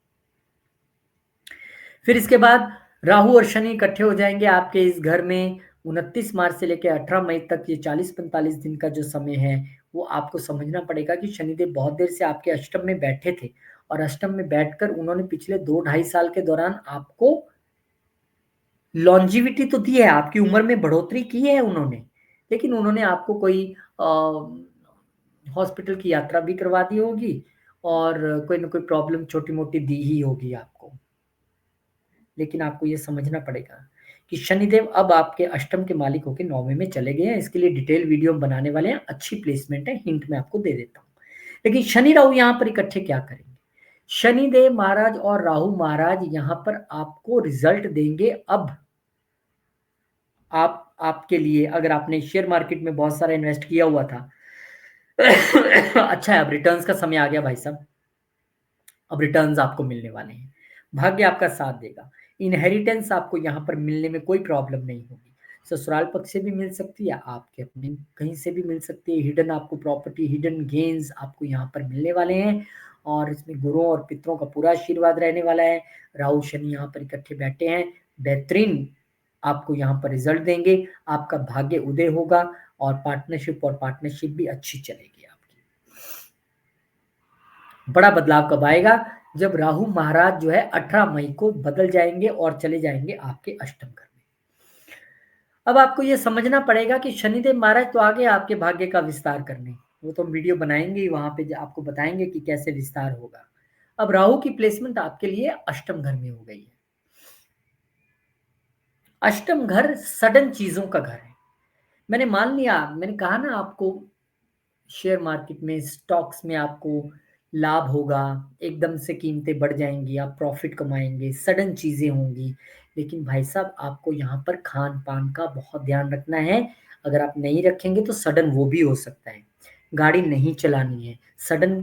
फिर इसके बाद राहु और शनि इकट्ठे हो जाएँगे आपके इस घर में 29 मार्च से लेके 18 मई तक, ये 40-45 दिन का जो समय है, वो आपको समझना पड़ेगा कि शनिदेव बहुत देर से आपके अष्टम में बैठे थे और अष्टम में बैठकर उन्होंने पिछले 2 ढाई साल के दौरान आपको लॉन्जेविटी तो दी है, आपकी उम्र में बढ़ोतरी की है उन्होंने, लेकिन उन्होंने आपको कोई हॉस्पिटल की यात्रा भी करवा दी होगी और कोई न कोई प्रॉब्लम छोटी-मोटी दी ही होगी आपको। लेकिन आपको ये समझना पड़ेगा कि शनिदेव अब आपके अष्टम के मालिक होके 9वें में चले गए हैं, इसके लिए डिटेल वीडियो हम बनाने वाले हैं, अच्छी प्लेसमेंट है, हिंट मैं आपको दे देता हूँ। लेकिन शनि राहु यहाँ पर इकट्ठे क्या करेंगे? शनिदेव महाराज और राहु महाराज यहाँ पर आपको रिज़ल्ट देंगे अब। आपके लिए अगर आपने शेयर मार्केट में बहुत सारा इन्वेस्ट किया हुआ था, अच्छा है अब रिटर्न्स का समय आ गया भाई साहब। अब रिटर्न्स आपको मिलने वाले हैं। भाग्य आपका साथ देगा। इनहेरिटेंस आपको यहाँ पर मिलने में कोई प्रॉब्लम नहीं होगी। ससुराल पक्ष से भी मिल सकती है, आपके अपने कहीं से भी मिल सकती है। हिडन आपको प्रॉपर्टी, हिडन गेन्स आपको यहाँ पर मिलने वाले हैं और इसमें गुरुओं और पितरों का पूरा आशीर्वाद रहने वाला है। राहु शनि यहाँ पर इकट्ठे बैठे हैं, बेहतरीन आपको यहाँ पर रिजल्ट देंगे, आपका भाग्य उदय होगा और पार्टनरशिप भी अच्छी चलेगी आपकी। बड़ा बदलाव कब आएगा? जब राहु महाराज जो है 18 मई को बदल जाएंगे और चले जाएंगे आपके अष्टम घर में। अब आपको ये समझना पड़ेगा कि शनिदेव महाराज तो आगे आपके भाग्य का विस्तार करने, वो तो वीडियो बनाएंगे ही, वहां पे आपको बताएंगे कि कैसे विस्तार होगा। अब राहु की प्लेसमेंट आपके लिए अष्टम घर में हो गई है। अष्टम घर सडन चीजों का घर है। मैंने मान लिया, मैंने कहा ना आपको, शेयर मार्केट में, स्टॉक्स में आपको लाभ होगा, एकदम से कीमतें बढ़ जाएंगी, आप प्रॉफिट कमाएंगे, सडन चीजें होंगी। लेकिन भाई साहब आपको यहाँ पर खान पान का बहुत ध्यान रखना है। अगर आप नहीं रखेंगे तो सडन वो भी हो सकता है। गाड़ी नहीं चलानी है, सडन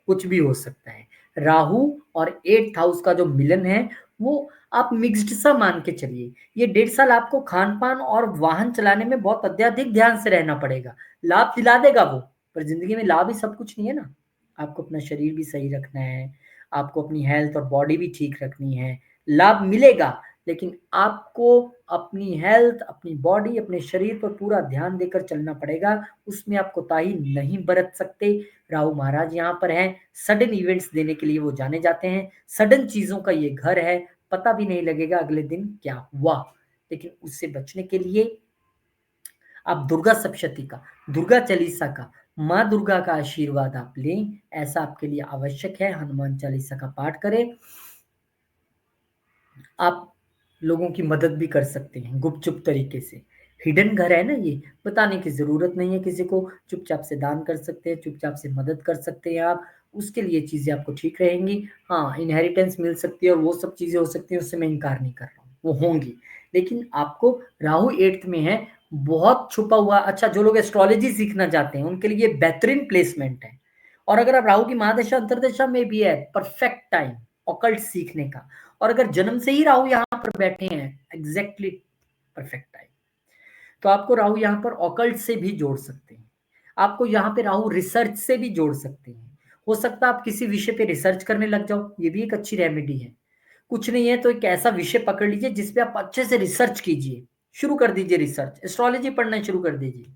कुछ भी हो सकता है। राहु और 8th हाउस का जो मिलन है वो आप मिक्स्ड सा मान के चलिए। ये 1.5 साल आपको खान पान और वाहन चलाने में बहुत अत्यधिक ध्यान से रहना पड़ेगा। लाभ दिला देगा वो, पर जिंदगी में लाभ ही सब कुछ नहीं है ना। आपको अपना शरीर भी सही रखना है, आपको अपनी हेल्थ और बॉडी भी ठीक रखनी है। लाभ मिलेगा, लेकिन आपको अपनी हेल्थ, अपनी बॉडी, अपने शरीर पर पूरा ध्यान देकर चलना पड़ेगा। उसमें आप कोताही नहीं बरत सकते। राहु महाराज यहाँ पर हैं, सडन इवेंट्स देने के लिए वो जाने जाते हैं। सडन चीजों का ये घर है, पता भी नहीं लगेगा अगले दिन क्या हुआ। लेकिन उससे बचने के लिए आप दुर्गा सप्तशती का, दुर्गा चालीसा का, माँ दुर्गा का आशीर्वाद आप लें, ऐसा आपके लिए आवश्यक है। हनुमान चालीसा का पाठ करें। आप लोगों की मदद भी कर सकते हैं गुपचुप तरीके से। हिडन घर है ना, ये बताने की जरूरत नहीं है किसी को। चुपचाप से दान कर सकते हैं, चुपचाप से मदद कर सकते हैं आप। उसके लिए चीजें आपको ठीक रहेंगी। हाँ, इनहेरिटेंस मिल सकती है और वो सब चीजें हो सकती है, उससे मैं इनकार नहीं कर रहा हूँ, वो होंगी। लेकिन आपको, राहु 8th में है, बहुत छुपा हुआ। अच्छा, जो लोग एस्ट्रोलॉजी सीखना चाहते हैं उनके लिए बेहतरीन प्लेसमेंट है। और अगर आप राहु की महादशा अंतरदशा में भी है, परफेक्ट टाइम ऑकल्ट सीखने का। और अगर जन्म से ही राहु यहाँ पर बैठे हैं, एग्जैक्टली परफेक्ट टाइम। तो आपको राहु यहाँ पर ऑकल्ट से भी जोड़ सकते हैं। आपको यहाँ पे राहु रिसर्च से भी जोड़ सकते हैं। हो सकता है आप किसी विषय पे रिसर्च करने लग जाओ, ये भी एक अच्छी रेमेडी है। कुछ नहीं है तो एक ऐसा विषय पकड़ लीजिए जिसपे आप अच्छे से रिसर्च कीजिए, शुरू कर दीजिए रिसर्च, एस्ट्रोलॉजी पढ़ना शुरू कर दीजिए।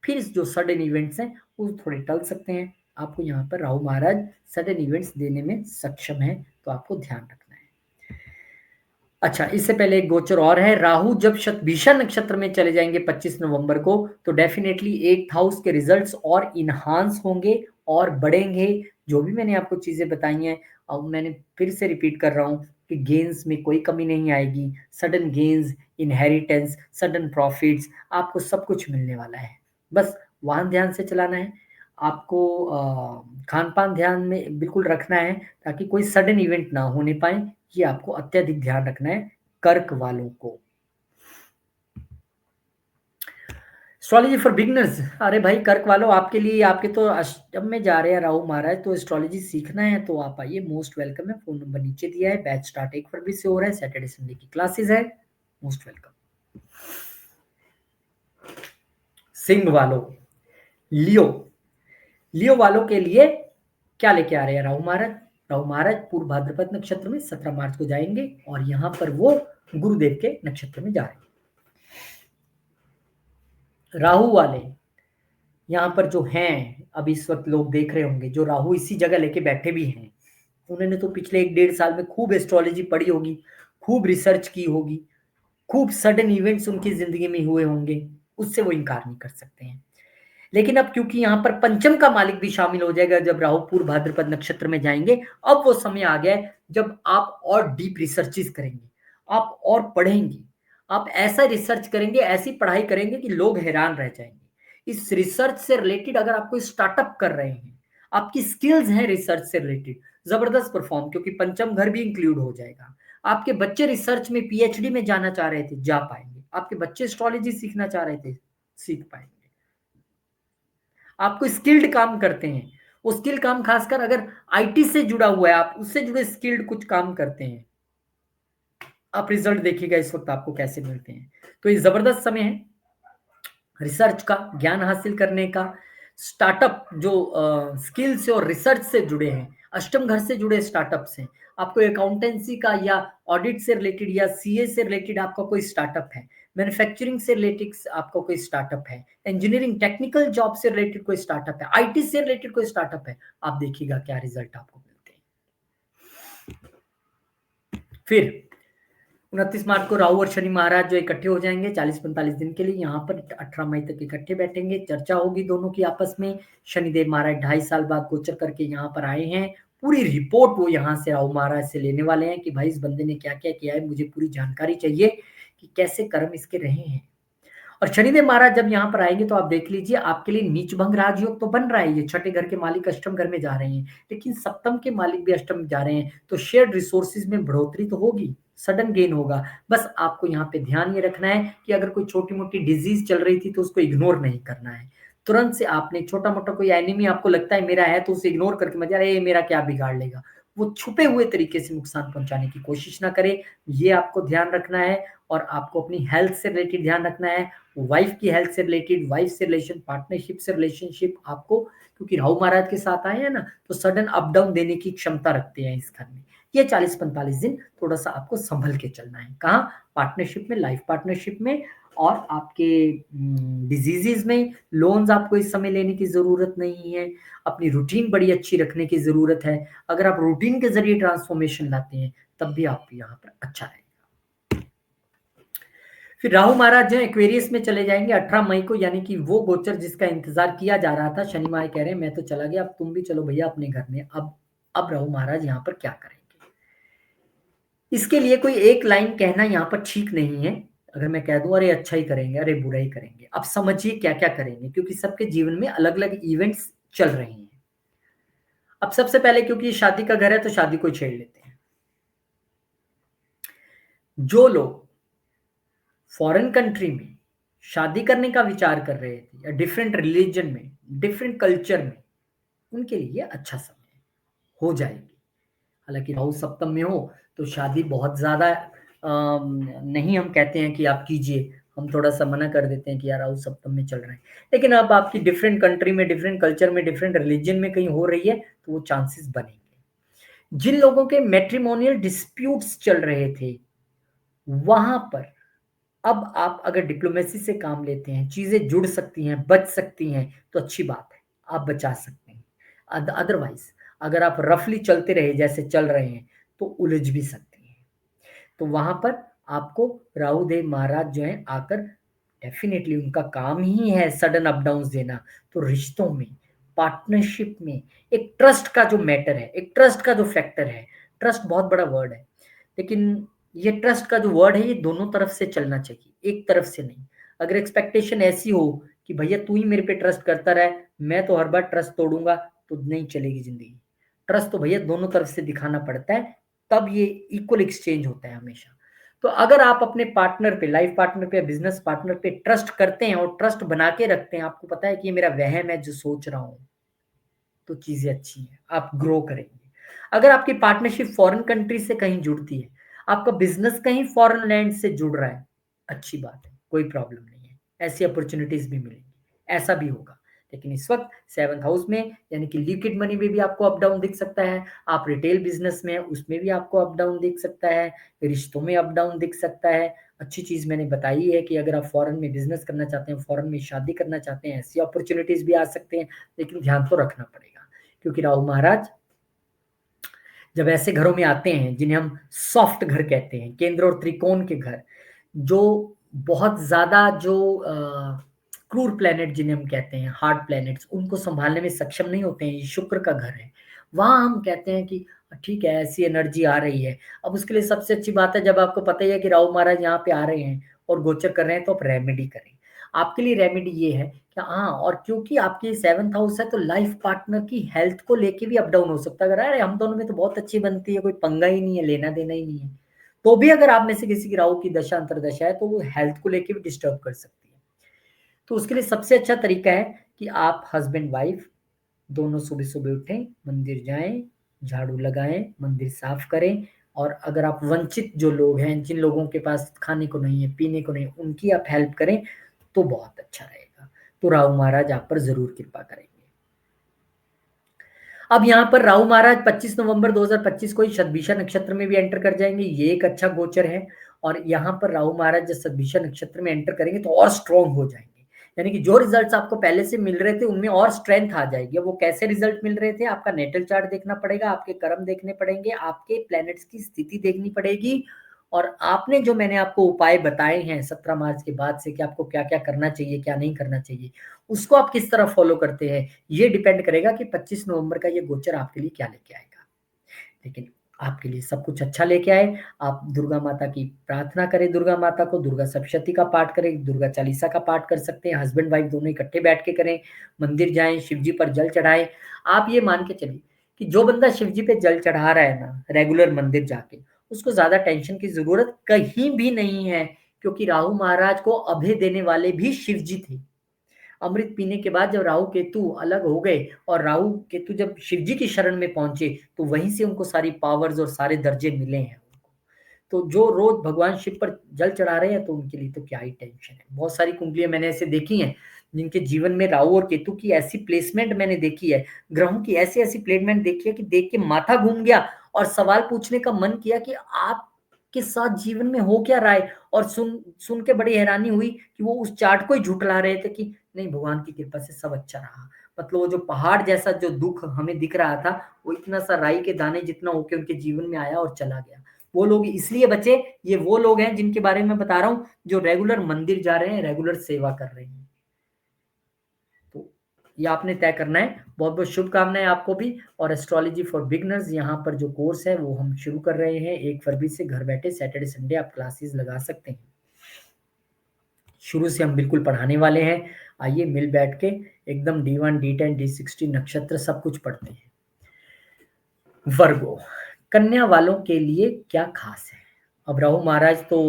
फिर जो सडन इवेंट्स हैं वो थोड़े टल सकते हैं। आपको यहाँ पर राहु महाराज सडन इवेंट्स देने में सक्षम है, तो आपको ध्यान रखना है। अच्छा, इससे पहले एक गोचर और है। राहु जब शतभिषा नक्षत्र में चले जाएंगे 25 नवंबर को, तो डेफिनेटली 8th हाउस के रिजल्ट्स और इनहांस होंगे और बढ़ेंगे। जो भी मैंने आपको चीजें बताई हैं, अब मैंने फिर से रिपीट कर रहा हूँ कि गेन्स में कोई कमी नहीं आएगी। Sudden gains, inheritance, sudden profits, आपको सब कुछ मिलने वाला है। बस वाहन ध्यान से चलाना है आपको। खान पान ध्यान में बिल्कुल रखना है ताकि कोई सडन इवेंट ना होने पाए। ये आपको अत्यधिक ध्यान रखना है कर्क वालों को। एस्ट्रोलॉजी फॉर बिगिनर्स, अरे भाई कर्क वालों, आपके लिए, आपके तो अष्टम में जा रहे हैं राहु महाराज, तो एस्ट्रोलॉजी सीखना है तो आप आइए, मोस्ट वेलकम है। फोन नंबर नीचे दिया है। बैच स्टार्ट 1 फरवरी से हो रहा है, सैटरडे संडे की क्लासेस है। Most welcome. सिंह वालों, लियो, लियो वालों के लिए क्या लेके आ रहे हैं राहु महाराज? राहु महाराज पूर्व भाद्रपद नक्षत्र में 17 मार्च को जाएंगे और यहां पर वो गुरुदेव के नक्षत्र में जा रहे हैं। राहु वाले यहाँ पर जो हैं, अब इस वक्त लोग देख रहे होंगे, जो राहु इसी जगह लेके बैठे भी हैं, उन्होंने तो पिछले 1-1.5 साल में खूब एस्ट्रोलॉजी पढ़ी होगी, खूब रिसर्च की होगी, खूब सडन इवेंट्स उनकी जिंदगी में हुए होंगे, उससे वो इनकार नहीं कर सकते हैं। लेकिन अब क्योंकि यहाँ पर पंचम का मालिक भी शामिल हो जाएगा जब राहु पूर्व भाद्रपद नक्षत्र में जाएंगे, अब वो समय आ गया है जब आप और डीप रिसर्चेस करेंगे, आप और पढ़ेंगे, आप ऐसा रिसर्च करेंगे, ऐसी पढ़ाई करेंगे कि लोग हैरान रह जाएंगे। इस रिसर्च से रिलेटेड अगर आप कोई स्टार्टअप कर रहे हैं, आपकी स्किल्स हैं रिसर्च से रिलेटेड, जबरदस्त परफॉर्म, क्योंकि पंचम घर भी इंक्लूड हो जाएगा। आपके बच्चे रिसर्च में पीएचडी में जाना चाह रहे थे, जा पाएंगे। आपके बच्चे एस्ट्रोलॉजी सीखना चाह रहे थे, सीख पाएंगे। आपको स्किल्ड काम करते हैं, वो स्किल काम खासकर अगर आईटी से जुड़ा हुआ है, आप उससे जुड़े स्किल्ड कुछ काम करते हैं, आप रिजल्ट देखिएगा इस वक्त आपको कैसे मिलते हैं। तो ये जबरदस्त समय है रिसर्च का, ज्ञान हासिल करने का, स्टार्टअप जो स्किल से और रिसर्च से जुड़े हैं, अष्टम घर से जुड़े स्टार्टअप्स हैं, आपको अकाउंटेंसी का या ऑडिट से रिलेटेड या सीए से रिलेटेड आपका कोई स्टार्टअप है, मैन्युफैक्चरिंग से रिलेटेड आपका कोई स्टार्टअप है, इंजीनियरिंग टेक्निकल जॉब से रिलेटेड कोई स्टार्टअप है, आईटी से रिलेटेड कोई स्टार्टअप है, आप देखिएगा क्या रिजल्ट आपको मिलते हैं। फिर 29 मार्च को राहु और शनि महाराज जो इकट्ठे हो जाएंगे 40-45 दिन के लिए, यहाँ पर 18 मई तक इकट्ठे बैठेंगे, चर्चा होगी दोनों की आपस में। शनिदेव महाराज 2.5 साल बाद गोचर करके यहाँ पर आए हैं, पूरी रिपोर्ट वो यहाँ से राहु महाराज से लेने वाले हैं कि भाई इस बंदे ने क्या क्या किया है, मुझे पूरी जानकारी चाहिए कि कैसे कर्म इसके रहे हैं। और शनिदेव महाराज जब यहाँ पर आएंगे तो आप देख लीजिए आपके लिए नीच भंग राजयोग तो बन रहा है, ये छठे घर के मालिक अष्टम घर में जा रहे हैं, लेकिन सप्तम के मालिक भी अष्टम में जा रहे हैं, तो शेयर्ड रिसोर्सेज में बढ़ोतरी तो होगी, सडन गेन होगा। बस आपको यहाँ पे ध्यान ये रखना है कि अगर कोई छोटी मोटी डिजीज चल रही थी तो उसको इग्नोर नहीं करना है। तुरंत से आपने छोटा मोटा कोई एनिमी आपको लगता है मेरा है तो उसे इग्नोर करके मत अरे मेरा क्या बिगाड़ लेगा, वो छुपे हुए तरीके से नुकसान पहुंचाने की कोशिश ना करे, ये आपको ध्यान रखना है। और आपको अपनी हेल्थ से रिलेटेड ध्यान रखना है, वाइफ की हेल्थ से रिलेटेड, वाइफ से रिलेशन, पार्टनरशिप से रिलेशनशिप आपको, क्योंकि राहु महाराज के साथ आए हैं ना तो सडन अप डाउन देने की क्षमता रखते हैं इस घर में। ये 40-45 दिन थोड़ा सा आपको संभल के चलना है, कहाँ, पार्टनरशिप में, लाइफ पार्टनरशिप में, और आपके डिजीजेज में। लोन्स आपको इस समय लेने की जरूरत नहीं है, अपनी रूटीन बड़ी अच्छी रखने की जरूरत है। अगर आप रूटीन के जरिए ट्रांसफॉर्मेशन लाते हैं तब भी आप यहाँ पर अच्छा है। फिर राहु महाराज जो एक्वेरियस में चले जाएंगे 18 मई को, यानी कि वो गोचर जिसका इंतजार किया जा रहा था। शनि महाराज कह रहे हैं मैं तो चला गया, अब तुम भी चलो भैया अपने घर में। अब राहु महाराज यहाँ पर क्या करेंगे, इसके लिए कोई एक लाइन कहना यहाँ पर ठीक नहीं है। अगर मैं कह दूं अरे अच्छा ही करेंगे, अरे बुरा ही करेंगे, अब समझिए क्या क्या करेंगे, क्योंकि सबके जीवन में अलग अलग इवेंट्स चल रहे हैं। अब सबसे पहले क्योंकि शादी का घर है तो शादी को छेड़ लेते हैं। जो लोग फॉरेन कंट्री में शादी करने का विचार कर रहे थे या डिफरेंट रिलीजन में, डिफरेंट कल्चर में, उनके लिए अच्छा समय हो जाएगी। हालांकि राहु सप्तम में हो तो शादी बहुत ज्यादा नहीं हम कहते हैं कि आप कीजिए, हम थोड़ा सा मना कर देते हैं कि यार राहु सप्तम में चल रहा है। लेकिन अब आपकी डिफरेंट कंट्री में, डिफरेंट कल्चर में, डिफरेंट रिलीजन में कहीं हो रही है तो वो चांसेस बनेंगे। जिन लोगों के मैट्रिमोनियल डिस्प्यूट्स चल रहे थे वहां पर अब आप अगर डिप्लोमेसी से काम लेते हैं, चीजें जुड़ सकती हैं, बच सकती हैं तो अच्छी बात है, आप बचा सकते हैं। अदरवाइज अगर आप रफली चलते रहे जैसे चल रहे हैं तो उलझ भी सकती हैं। तो वहां पर आपको राहु देव महाराज जो है आकर, डेफिनेटली उनका काम ही है सडन अप डाउन देना। तो रिश्तों में, पार्टनरशिप में एक ट्रस्ट का जो मैटर है, एक ट्रस्ट का जो फैक्टर है, ट्रस्ट बहुत बड़ा वर्ड है, लेकिन ये ट्रस्ट का जो वर्ड है ये दोनों तरफ से चलना चाहिए, एक तरफ से नहीं। अगर एक्सपेक्टेशन ऐसी हो कि भैया तू ही मेरे पे ट्रस्ट करता रहे, मैं तो हर बार ट्रस्ट तोड़ूंगा, तो नहीं चलेगी जिंदगी। ट्रस्ट तो भैया दोनों तरफ से दिखाना पड़ता है, तब ये इक्वल एक्सचेंज होता है हमेशा। तो अगर आप अपने पार्टनर पे, लाइफ पार्टनर पे, बिजनेस पार्टनर पे ट्रस्ट करते हैं और ट्रस्ट बना के रखते हैं, आपको पता है कि ये मेरा वहम है जो सोच रहा हूं, तो चीजें अच्छी हैं, आप ग्रो करेंगे। अगर आपकी पार्टनरशिप फॉरेन कंट्री से कहीं जुड़ती है, आपका बिजनेस कहीं फॉरेन लैंड से जुड़ रहा है, अच्छी बात है, कोई प्रॉब्लम नहीं है, ऐसी अपॉर्चुनिटीज भी मिलेंगी, ऐसा भी होगा। लेकिन इस वक्त 7th हाउस में, यानी कि लिक्विड मनी में भी आपको अप डाउन दिख सकता है। आप रिटेल बिजनेस में उसमें भी आपको अप डाउन दिख सकता है, रिश्तों में अप डाउन दिख सकता है। अच्छी चीज मैंने बताई है कि अगर आप फॉरेन में बिजनेस करना चाहते हैं, फॉरेन में शादी करना चाहते हैं, ऐसी अपॉर्चुनिटीज भी आ सकते हैं, लेकिन ध्यान तो रखना पड़ेगा। क्योंकि राहु महाराज जब ऐसे घरों में आते हैं जिन्हें हम सॉफ्ट घर कहते हैं, केंद्र और त्रिकोण के घर, जो बहुत ज्यादा जो क्रूर प्लैनेट जिन्हें हम कहते हैं, हार्ड प्लैनेट्स, उनको संभालने में सक्षम नहीं होते हैं, ये शुक्र का घर है, वहां हम कहते हैं कि ठीक है ऐसी एनर्जी आ रही है। अब उसके लिए सबसे अच्छी बात है, जब आपको पता ही है कि राहु महाराज यहाँ पे आ रहे हैं और गोचर कर रहे हैं, तो आप रेमेडी करें। आपके लिए रेमेडी ये है कि हाँ, और क्योंकि आपकी 7th हाउस है तो लाइफ पार्टनर की हेल्थ को लेके भी अप डाउन हो सकता है। अगर अरे हम दोनों में तो बहुत अच्छी बनती है, कोई पंगा ही नहीं है, लेना देना ही नहीं है, तो भी अगर आप में से किसी की राहु की दशा अंतरदशा है तो वो हेल्थ को लेके भी डिस्टर्ब कर सकती है। तो उसके लिए सबसे अच्छा तरीका है कि आप हस्बैंड वाइफ दोनों सुबह सुबह उठें, मंदिर जाएं, झाड़ू लगाएं, मंदिर साफ करें। और अगर आप वंचित जो लोग हैं, जिन लोगों के पास खाने को नहीं है, पीने को नहीं, उनकी आप हेल्प करें तो बहुत अच्छा रहेगा। तो राहु महाराज आप पर ज़रूर कृपा करेंगे। अब यहाँ पर राहु महाराज 25 नवंबर 2025 को ही शतभिषा नक्षत्र में भी एंटर कर जाएंगे, ये एक अच्छा गोचर है। और यहाँ पर राहु महाराज जब शतभिषा नक्षत्र में एंटर करेंगे तो और स्ट्रॉन्ग हो जाएंगे, यानी कि जो रिजल्ट्स आपको पहले से मिल रहे थे उनमें और स्ट्रेंथ आ जाएगी। अब वो कैसे रिजल्ट मिल रहे थे, आपका नेटल चार्ट देखना पड़ेगा, आपके कर्म देखने पड़ेंगे, आपके प्लैनेट्स की स्थिति देखनी पड़ेगी। और आपने जो मैंने आपको उपाय बताए हैं 17 मार्च के बाद से कि आपको क्या क्या करना चाहिए, क्या नहीं करना चाहिए, उसको आप किस तरह फॉलो करते हैं, ये डिपेंड करेगा कि 25 नवंबर का ये गोचर आपके लिए क्या लेके आएगा। लेकिन आपके लिए सब कुछ अच्छा लेके आए। आप दुर्गा माता की प्रार्थना करें, दुर्गा माता को दुर्गा सप्तशती का पाठ करें, दुर्गा चालीसा का पाठ कर सकते हैं, हस्बैंड वाइफ दोनों इकट्ठे बैठ के करें, मंदिर जाएं, शिव जी पर जल चढ़ाएं। आप ये मान के चलिए कि जो बंदा शिव जी पे जल चढ़ा रहा है ना रेगुलर मंदिर जाके, उसको ज्यादा टेंशन की जरूरत कहीं भी नहीं है, क्योंकि राहु महाराज को अभय देने वाले भी शिव जी थे। अमृत पीने के बाद जब राहु केतु अलग हो गए और राहु केतु जब शिव जी की शरण में पहुंचे, तो वहीं से उनको सारी पावर्स और सारे दर्जे मिले हैं। तो जो रोज भगवान शिव पर जल चढ़ा रहे हैं तो उनके लिए तो क्या ही टेंशन है। बहुत सारी कुंडलियां मैंने ऐसे देखी हैं जिनके जीवन में राहु और केतु की ऐसी प्लेसमेंट मैंने देखी है, ग्रहों की ऐसी ऐसी प्लेसमेंट देखी है कि देख के माथा घूम गया और सवाल पूछने का मन किया कि आपके साथ जीवन में हो क्या रहा है। और सुन सुन के बड़ी हैरानी हुई कि वो उस चार्ट को ही झुठला रहे थे कि नहीं, भगवान की कृपा से सब अच्छा रहा। मतलब वो जो पहाड़ जैसा जो दुख हमें दिख रहा था, वो इतना सा राई के दाने जितना होके उनके जीवन में आया और चला गया। वो लोग इसलिए बचे, ये वो लोग हैं जिनके बारे में बता रहा हूं, जो रेगुलर मंदिर जा रहे हैं, रेगुलर सेवा कर रहे हैं। तो ये आपने तय करना है। बहुत बहुत शुभकामनाएं आपको भी। और एस्ट्रोलॉजी फॉर बिगनर्स यहाँ पर जो कोर्स है वो हम शुरू कर रहे हैं 1 फरवरी से। घर बैठे सैटरडे संडे आप क्लासेस लगा सकते हैं। शुरू से हम बिल्कुल पढ़ाने वाले हैं। आइए मिल बैठ के एकदम D1 D10 D16 नक्षत्र सब कुछ पढ़ते हैं। वर्गो, कन्या वालों के लिए क्या खास है। अब राहु महाराज तो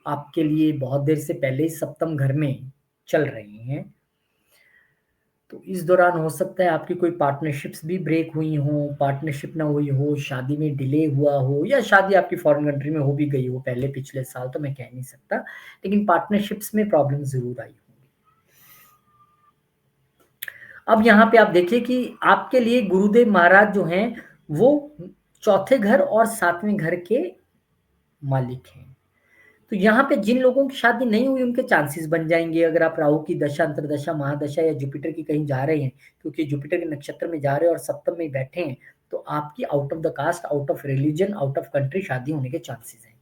आपके लिए बहुत देर से पहले ही सप्तम घर में चल रहे हैं, तो इस दौरान हो सकता है आपकी कोई पार्टनरशिप्स भी ब्रेक हुई हो, पार्टनरशिप ना हुई हो, शादी में डिले हुआ हो, या शादी आपकी फॉरेन कंट्री में हो भी गई हो पहले पिछले साल, तो मैं कह नहीं सकता, लेकिन पार्टनरशिप्स में प्रॉब्लम जरूर आई होगी। अब यहाँ पे आप देखिए कि आपके लिए गुरुदेव महाराज जो हैं वो चौथे घर और 7वें घर के मालिक हैं। तो यहाँ पे जिन लोगों की शादी नहीं हुई उनके चांसेस बन जाएंगे। अगर आप राहु की दशा, अंतरदशा, महादशा या जुपिटर की कहीं जा रहे हैं, क्योंकि जुपिटर के नक्षत्र में जा रहे हैं और सप्तम में बैठे हैं, तो आपकी out of the caste, out of religion, out of country शादी होने के चांसेस हैं।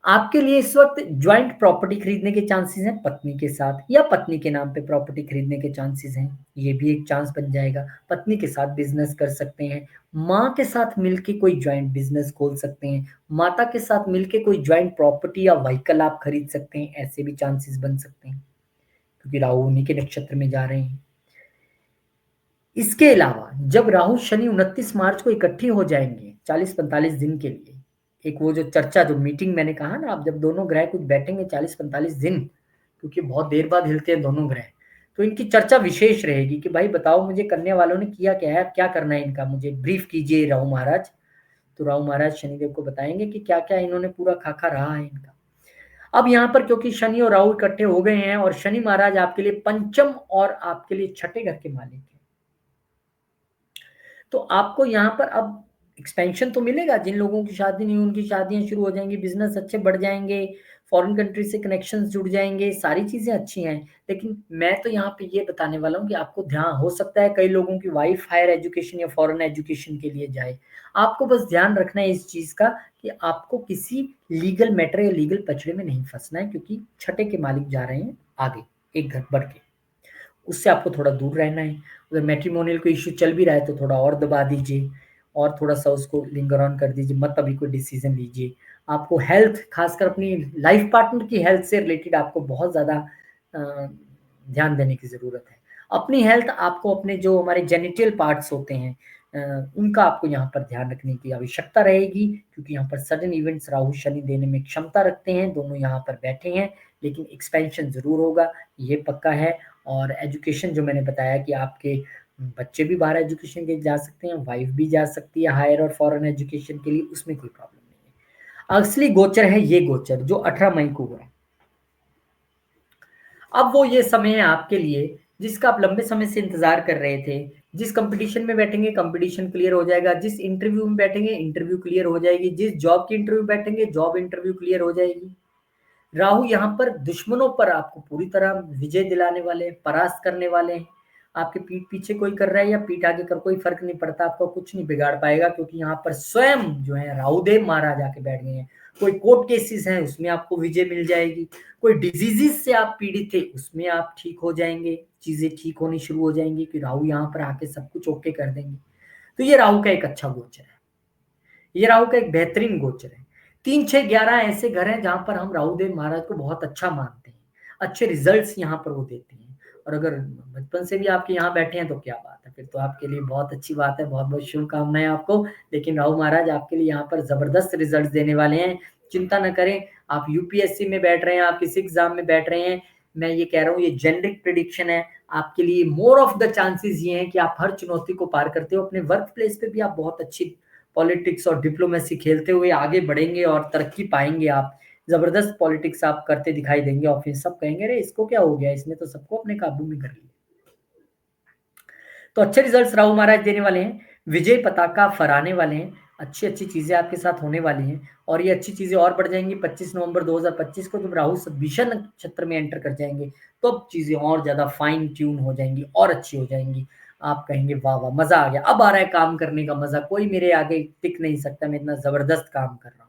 आपके लिए इस वक्त ज्वाइंट प्रॉपर्टी खरीदने के चांसेस हैं पत्नी के साथ, या पत्नी के नाम पे प्रॉपर्टी खरीदने के चांसेस हैं, ये भी एक चांस बन जाएगा। पत्नी के साथ बिजनेस कर सकते हैं, माँ के साथ मिलके कोई ज्वाइंट बिजनेस खोल सकते हैं, माता के साथ मिलके कोई ज्वाइंट प्रॉपर्टी या व्हीकल आप खरीद सकते हैं, ऐसे भी चांसेस बन सकते हैं, क्योंकि राहु उन्हीं के नक्षत्र में जा रहे हैं। इसके अलावा जब राहु शनि 29 मार्च को इकट्ठे हो जाएंगे 40-45 दिन के लिए, एक वो जो चर्चा, जो मीटिंग मैंने कहा ना, आप जब दोनों ग्रह कुछ बैठेंगे 40-45 दिन, क्योंकि बहुत देर बाद हिलते हैं दोनों ग्रह, तो इनकी चर्चा विशेष रहेगी कि भाई बताओ मुझे कन्या वालों ने किया क्या है, क्या करना है इनका, मुझे ब्रीफ कीजिए राहु महाराज। तो राहु महाराज शनिदेव को बताएंगे कि क्या क्या इन्होंने पूरा खाका रहा है इनका। अब यहाँ पर क्योंकि शनि और राहु इकट्ठे हो गए हैं और शनि महाराज आपके लिए पंचम और आपके लिए छठे घर के मालिक हैं, तो आपको यहाँ पर अब एक्सपेंशन तो मिलेगा। जिन लोगों की शादी नहीं हुई उनकी शादियां शुरू हो जाएंगी, बिजनेस अच्छे बढ़ जाएंगे, फॉरेन कंट्री से कनेक्शंस जुड़ जाएंगे, सारी चीजें अच्छी हैं। लेकिन मैं तो यहाँ पे ये बताने वाला हूँ कि आपको ध्यान, हो सकता है कई लोगों की वाइफ हायर एजुकेशन या फॉरेन एजुकेशन के लिए जाए, आपको बस ध्यान रखना है इस चीज का कि आपको किसी लीगल मैटर या लीगल पचड़े में नहीं फंसना है, क्योंकि छठे के मालिक जा रहे हैं आगे एक घर बढ़ के, उससे आपको थोड़ा दूर रहना है। अगर मैट्रिमोनियल कोई इश्यू चल भी रहा है तो थोड़ा और दबा दीजिए और थोड़ा सा उसको लिंगर ऑन कर दीजिए, मत अभी कोई डिसीजन लीजिए। आपको हेल्थ, खासकर अपनी लाइफ पार्टनर की हेल्थ से रिलेटेड आपको बहुत ज़्यादा ध्यान देने की ज़रूरत है। अपनी हेल्थ, आपको अपने जो हमारे जेनिटल पार्ट्स होते हैं उनका आपको यहाँ पर ध्यान रखने की आवश्यकता रहेगी, क्योंकि यहाँ पर सडन इवेंट्स राहु शनि देने में क्षमता रखते हैं। दोनों यहाँ पर बैठे हैं, लेकिन एक्सपेंशन ज़रूर होगा, ये पक्का है। और एजुकेशन जो मैंने बताया कि आपके बच्चे भी बाहर एजुकेशन के जा सकते हैं, वाइफ भी जा सकती है हायर और फॉरेन एजुकेशन के लिए, उसमें कोई प्रॉब्लम नहीं है। असली गोचर है ये गोचर जो 18 मई को हुआ है। अब वो ये समय है आपके लिए जिसका आप लंबे समय से इंतज़ार कर रहे थे। जिस कॉम्पिटिशन में बैठेंगे कॉम्पिटिशन क्लियर हो जाएगा, जिस इंटरव्यू में बैठेंगे इंटरव्यू क्लियर हो जाएगी, जिस जॉब की इंटरव्यू बैठेंगे जॉब इंटरव्यू क्लियर हो जाएगी। राहु यहाँ पर दुश्मनों पर आपको पूरी तरह विजय दिलाने वाले हैं, परास्त करने वाले हैं। आपके पीठ पीछे कोई कर रहा है या पीठ आगे कर, कोई फ़र्क नहीं पड़ता, आपको कुछ नहीं बिगाड़ पाएगा क्योंकि यहाँ पर स्वयं जो है राहुदेव महाराज आके बैठ गए हैं। कोई कोर्ट केसेस हैं उसमें आपको विजय मिल जाएगी, कोई डिजीज़ेज़ से आप पीड़ित थे उसमें आप ठीक हो जाएँगे, चीज़ें ठीक होनी शुरू हो जाएँगी कि राहु यहाँ पर आके सब कुछ ओके कर देंगे। तो ये राहु का एक अच्छा गोचर है। ये राहु का एक बेहतरीन गोचर है। 3, 6, 11 ऐसे घर हैं जहाँ पर हम राहुदेव महाराज को बहुत अच्छा मानते हैं। अच्छे रिज़ल्ट्स यहाँ पर वो देते हैं और अगर बचपन से भी आपके यहाँ बैठे हैं तो क्या बात है, फिर तो आपके लिए बहुत अच्छी बात है, बहुत-बहुत शुभकामनाएँ आपको। लेकिन राहु महाराज आपके लिए यहाँ पर ज़बरदस्त रिज़ल्ट्स देने वाले हैं। चिंता ना करें, आप यूपीएससी में बैठ रहे हैं, आप किसी एग्ज़ाम में बैठ रहे हैं, मैं ये कह रहा हूँ ये जेनेरिक प्रेडिक्शन है। आपके लिए मोर ऑफ द चांसेस ये हैं कि आप हर चुनौती को पार करते हो। अपने वर्क प्लेस पे भी आप बहुत अच्छी पॉलिटिक्स और डिप्लोमेसी खेलते हुए आगे बढ़ेंगे और तरक्की पाएँगे आप। ज़बरदस्त पॉलिटिक्स आप करते दिखाई देंगे ऑफ़िस, सब कहेंगे अरे इसको क्या हो गया? इसने तो सबको अपने काबू में कर लिया। तो अच्छे रिज़ल्ट्स राहु महाराज देने वाले हैं, विजय पताका फहराने वाले हैं, अच्छी-अच्छी चीज़ें आपके साथ होने वाली हैं और ये अच्छी चीज़ें और बढ़ जाएँगी 25 नवंबर 2025 को जब राहु विषम नक्षत्र में एंटर कर जाएँगे, तो अब चीज़ें और ज़्यादा फाइन ट्यून हो जाएँगी और अच्छी हो जाएँगी। आप कहेंगे वाह, वाह! मज़ा आ गया, अब आ रहा है काम करने का मज़ा, कोई मेरे आगे टिक नहीं सकता, मैं इतना ज़बरदस्त काम कर रहा हूँ।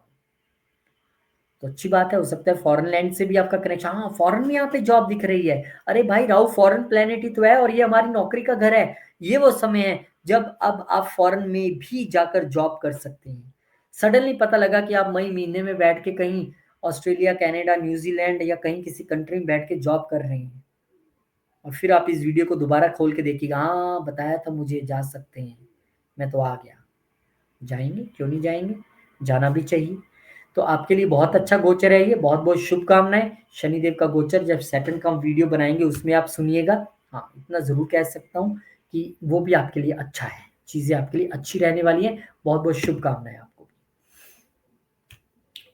तो अच्छी बात है, हो सकता है फ़ॉरेन लैंड से भी आपका कनेक्शन, हाँ, फ़ॉरेन में यहाँ पे जॉब दिख रही है। अरे भाई राहु फ़ॉरेन प्लैनेट ही तो है और ये हमारी नौकरी का घर है। ये वो समय है जब अब आप फ़ॉरेन में भी जाकर जॉब कर सकते हैं। सडनली पता लगा कि आप मई महीने में बैठ के कहीं ऑस्ट्रेलिया, कनाडा, न्यूज़ीलैंड या कहीं किसी कंट्री में बैठ के जॉब कर रहे हैं और फिर आप इस वीडियो को दोबारा खोल के देखिएगा, हाँ, बताया था मुझे जा सकते हैं, मैं तो आ गया। जाएँगे, क्यों नहीं जाएँगे? जाना भी चाहिए। तो आपके लिए बहुत अच्छा गोचर है ये, बहुत-बहुत शुभकामनाएँ। शनिदेव का गोचर जब सेकंड का हम वीडियो बनाएँगे उसमें आप सुनिएगा। हाँ, इतना ज़रूर कह सकता हूँ कि वो भी आपके लिए अच्छा है। चीज़ें आपके लिए अच्छी रहने वाली हैं। बहुत-बहुत शुभकामनाएँ आपको।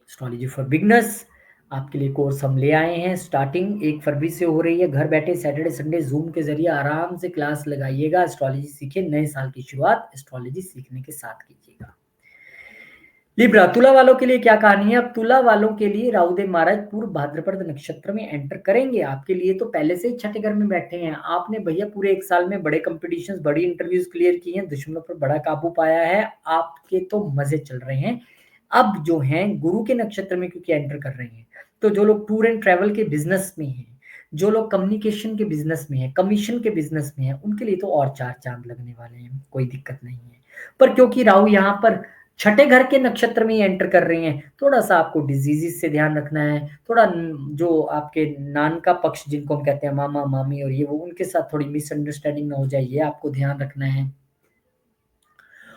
एस्ट्रोलॉजी फॉर बिगिनर्स आपके लिए कोर्स हम ले आए हैं। स्टार्टिंग 1 फरवरी से हो रही है। घर बैठे सैटरडे, संडे ज़ूम के ज़रिए आराम से क्लास लगाइएगा। एस्ट्रोलॉजी सीखिए, नए साल की शुरुआत एस्ट्रोलॉजी सीखने के साथ कीजिएगा। लिब्रा तुला वालों के लिए क्या कहानी है? अब तुला वालों के लिए राहुदेव महाराज पूर्व भाद्रपद नक्षत्र में एंटर करेंगे। आपके लिए तो पहले से ही छठे घर में बैठे हैं। आपने भैया पूरे 1 साल में बड़े कॉम्पिटिशन्स, बड़ी इंटरव्यूज़ क्लियर की हैं, दुश्मनों पर बड़ा काबू पाया है। आपके तो मज़े चल रहे हैं। अब जो हैं गुरु के नक्षत्र में क्योंकि एंटर कर रहे हैं, तो जो लोग टूर एंड ट्रैवल के बिज़नेस में हैं, जो लोग कम्युनिकेशन के बिज़नेस में हैं, कमीशन के बिज़नेस में हैं, उनके लिए तो और 4 चाँद लगने वाले हैं, कोई दिक्कत नहीं है। पर क्योंकि राहु यहाँ पर छठे घर के नक्षत्र में ही एंटर कर रही हैं, थोड़ा-सा आपको डिज़ीज़ेज़ से ध्यान रखना है, थोड़ा जो आपके नान का पक्ष जिनको हम कहते हैं मामा-मामी और ये वो, उनके साथ थोड़ी मिसअंडरस्टैंडिंग ना हो जाए, ये आपको ध्यान रखना है।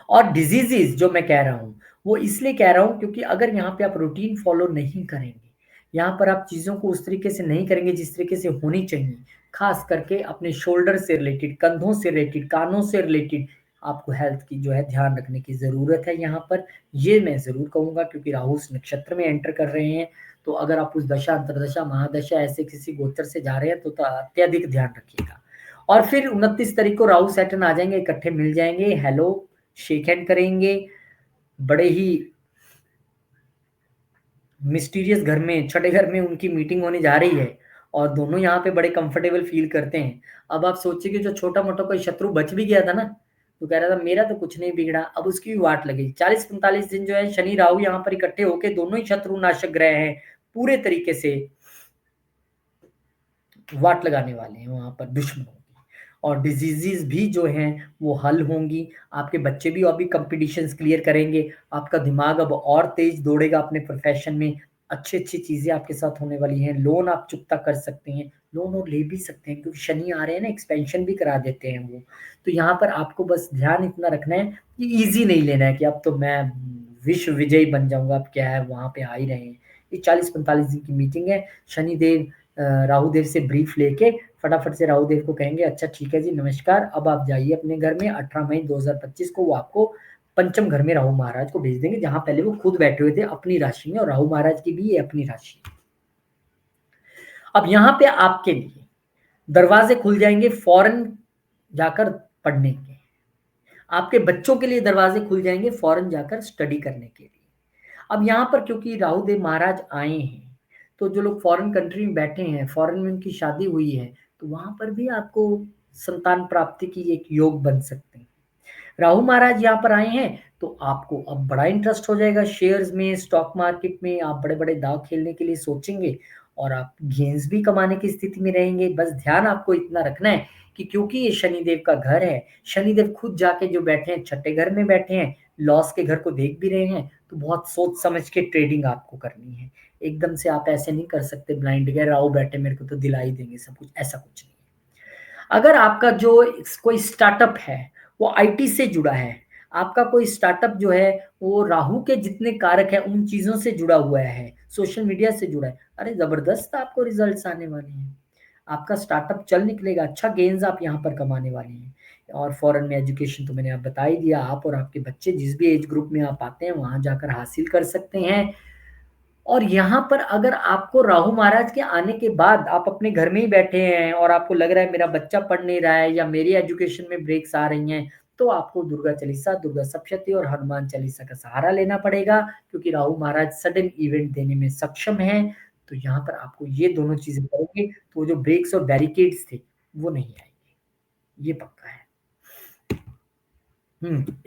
और डिज़ीज़ेज़ जो मैं कह रहा हूँ, वो इसलिए कह रहा हूँ क्योंकि अगर यहाँ पे आप रूटीन फ़ॉलो नहीं करेंगे, यहाँ पर आप चीज़ों को उस तरीके से नहीं करेंगे जिस तरीके से होनी चाहिए, ख़ास करके अपने शोल्डर से रिलेटेड, कंधों से रिलेटेड, कानों से रिलेटेड आपको हेल्थ की जो है ध्यान रखने की ज़रूरत है यहाँ पर। ये मैं ज़रूर कहूँगा क्योंकि राहु उस नक्षत्र में एंटर कर रहे हैं, तो अगर आप उस दशा, अंतर्दशा, महादशा ऐसे किसी गोचर से जा रहे हैं तो अत्यधिक ध्यान रखिएगा। और फिर 29 तारीख को राहु सैटर्न आ जाएँगे, इकट्ठे मिल जाएँगे, हेलो, शेक हैंड करेंगे, बड़े ही मिस्टीरियस घर में, छठे घर में उनकी मीटिंग होने जा रही है और दोनों यहाँ पे बड़े कंफर्टेबल फ़ील करते हैं। अब आप सोचिए कि जो छोटा-मोटा कोई शत्रु बच भी गया था ना, तो कह रहा था मेरा तो कुछ नहीं बिगड़ा, अब उसकी भी वाट लगेगी। 40-45 दिन जो है शनि, राहु यहाँ पर इकट्ठे होके दोनों ही शत्रुनाशक ग्रह हैं, पूरे तरीके से वाट लगाने वाले हैं वहाँ पर दुश्मनों की और डिजीज़ेज़ भी जो हैं वो हल होंगी। आपके बच्चे भी अभी कॉम्पिटिशन्स क्लियर करेंगे। आपका दिमाग अब और तेज़ दौड़ेगा अपने प्रोफ़ेशन में। अच्छी-अच्छी चीज़ें आपके साथ होने वाली हैं। लोन आप चुकता कर सकते हैं। लोन और ले भी सकते हैं क्योंकि शनि आ रहे हैं ना, एक्सपेंशन भी करा देते हैं वो। तो यहाँ पर आपको बस ध्यान इतना रखना है कि ईज़ी नहीं लेना है कि अब तो मैं विश्व विजयी बन जाऊँगा, अब क्या है वहाँ पे आ ही रहे हैं। ये 40-45 दिन की मीटिंग है। शनिदेव राहुदेव से ब्रीफ लेके फटाफट से राहुदेव को कहेंगे अच्छा ठीक है जी नमस्कार, अब आप जाइए अपने घर में। 18 मई 2025 को वो आपको पंचम घर में राहु महाराज को भेज देंगे जहाँ पहले वो खुद बैठे हुए थे अपनी राशि में और राहु महाराज की भी ये अपनी राशि है। अब यहाँ पे आपके लिए दरवाजे खुल जाएंगे फॉरेन जाकर पढ़ने के, आपके बच्चों के लिए दरवाजे खुल जाएंगे फॉरेन जाकर स्टडी करने के लिए। अब यहाँ पर क्योंकि राहु देव महाराज आए हैं, तो जो लोग फॉरेन कंट्री में बैठे हैं, फॉरेन में उनकी शादी हुई है, तो वहां पर भी आपको संतान प्राप्ति की एक योग बन सकते हैं। राहु महाराज यहाँ पर आए हैं, तो आपको अब बड़ा इंटरेस्ट हो जाएगा शेयर्स में, स्टॉक मार्केट में। आप बड़े बड़े दांव खेलने के लिए सोचेंगे और आप गेंस भी कमाने की स्थिति में रहेंगे। बस ध्यान आपको इतना रखना है कि क्योंकि ये शनिदेव का घर है, शनिदेव खुद जाके जो बैठे हैं छठे घर में बैठे हैं, लॉस के घर को देख भी रहे हैं, तो बहुत सोच समझ के ट्रेडिंग आपको करनी है। एकदम से आप ऐसे नहीं कर सकते ब्लाइंड गए राहु बैठे मेरे को तो दिला ही देंगे सब कुछ, ऐसा कुछ नहीं। अगर आपका जो कोई स्टार्टअप है वो आईटी से जुड़ा है, आपका कोई स्टार्टअप जो है वो राहु के जितने कारक है उन चीजों से जुड़ा हुआ है, सोशल मीडिया से जुड़ा है, अरे जबरदस्त आपको रिजल्ट्स आने वाले हैं। आपका स्टार्टअप चल निकलेगा, अच्छा गेन्स आप यहाँ पर कमाने वाले हैं। और फॉरेन में एजुकेशन तो मैंने आप बता ही दिया, आप और आपके बच्चे जिस भी एज ग्रुप में आप आते हैं वहां जाकर हासिल कर सकते हैं। और यहाँ पर अगर आपको राहु महाराज के आने के बाद आप अपने घर में ही बैठे हैं और आपको लग रहा है मेरा बच्चा पढ़ नहीं रहा है या मेरी एजुकेशन में ब्रेक्स आ रही हैं, तो आपको दुर्गा चालीसा, दुर्गा सप्तशती और हनुमान चालीसा का सहारा लेना पड़ेगा, क्योंकि राहु महाराज सडन इवेंट देने में सक्षम हैं। तो यहाँ पर आपको ये दोनों चीजें करोगे तो जो ब्रेक्स और बैरिकेड्स थे वो नहीं आएंगे, ये पक्का है।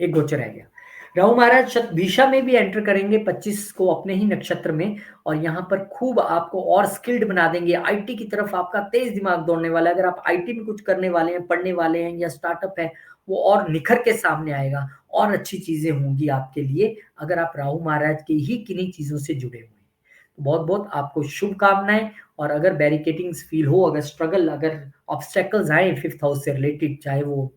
एक गोचर रह गया। राहु महाराज शतभिषा में भी एंटर करेंगे 25 को अपने ही नक्षत्र में, और यहाँ पर खूब आपको और स्किल्ड बना देंगे। आईटी की तरफ आपका तेज दिमाग दौड़ने वाला है। अगर आप आईटी में कुछ करने वाले हैं, पढ़ने वाले हैं या स्टार्टअप है, वो और निखर के सामने आएगा और अच्छी चीजें होंगी आपके लिए, अगर आप राहु महाराज के ही किन्हीं चीजों से जुड़े हुए हैं। तो बहुत बहुत आपको शुभकामनाएं। और अगर बैरिकेटिंग्स फील हो, अगर स्ट्रगल, अगर ऑब्स्टेकल्स आए 5th हाउस से रिलेटेड, चाहे वो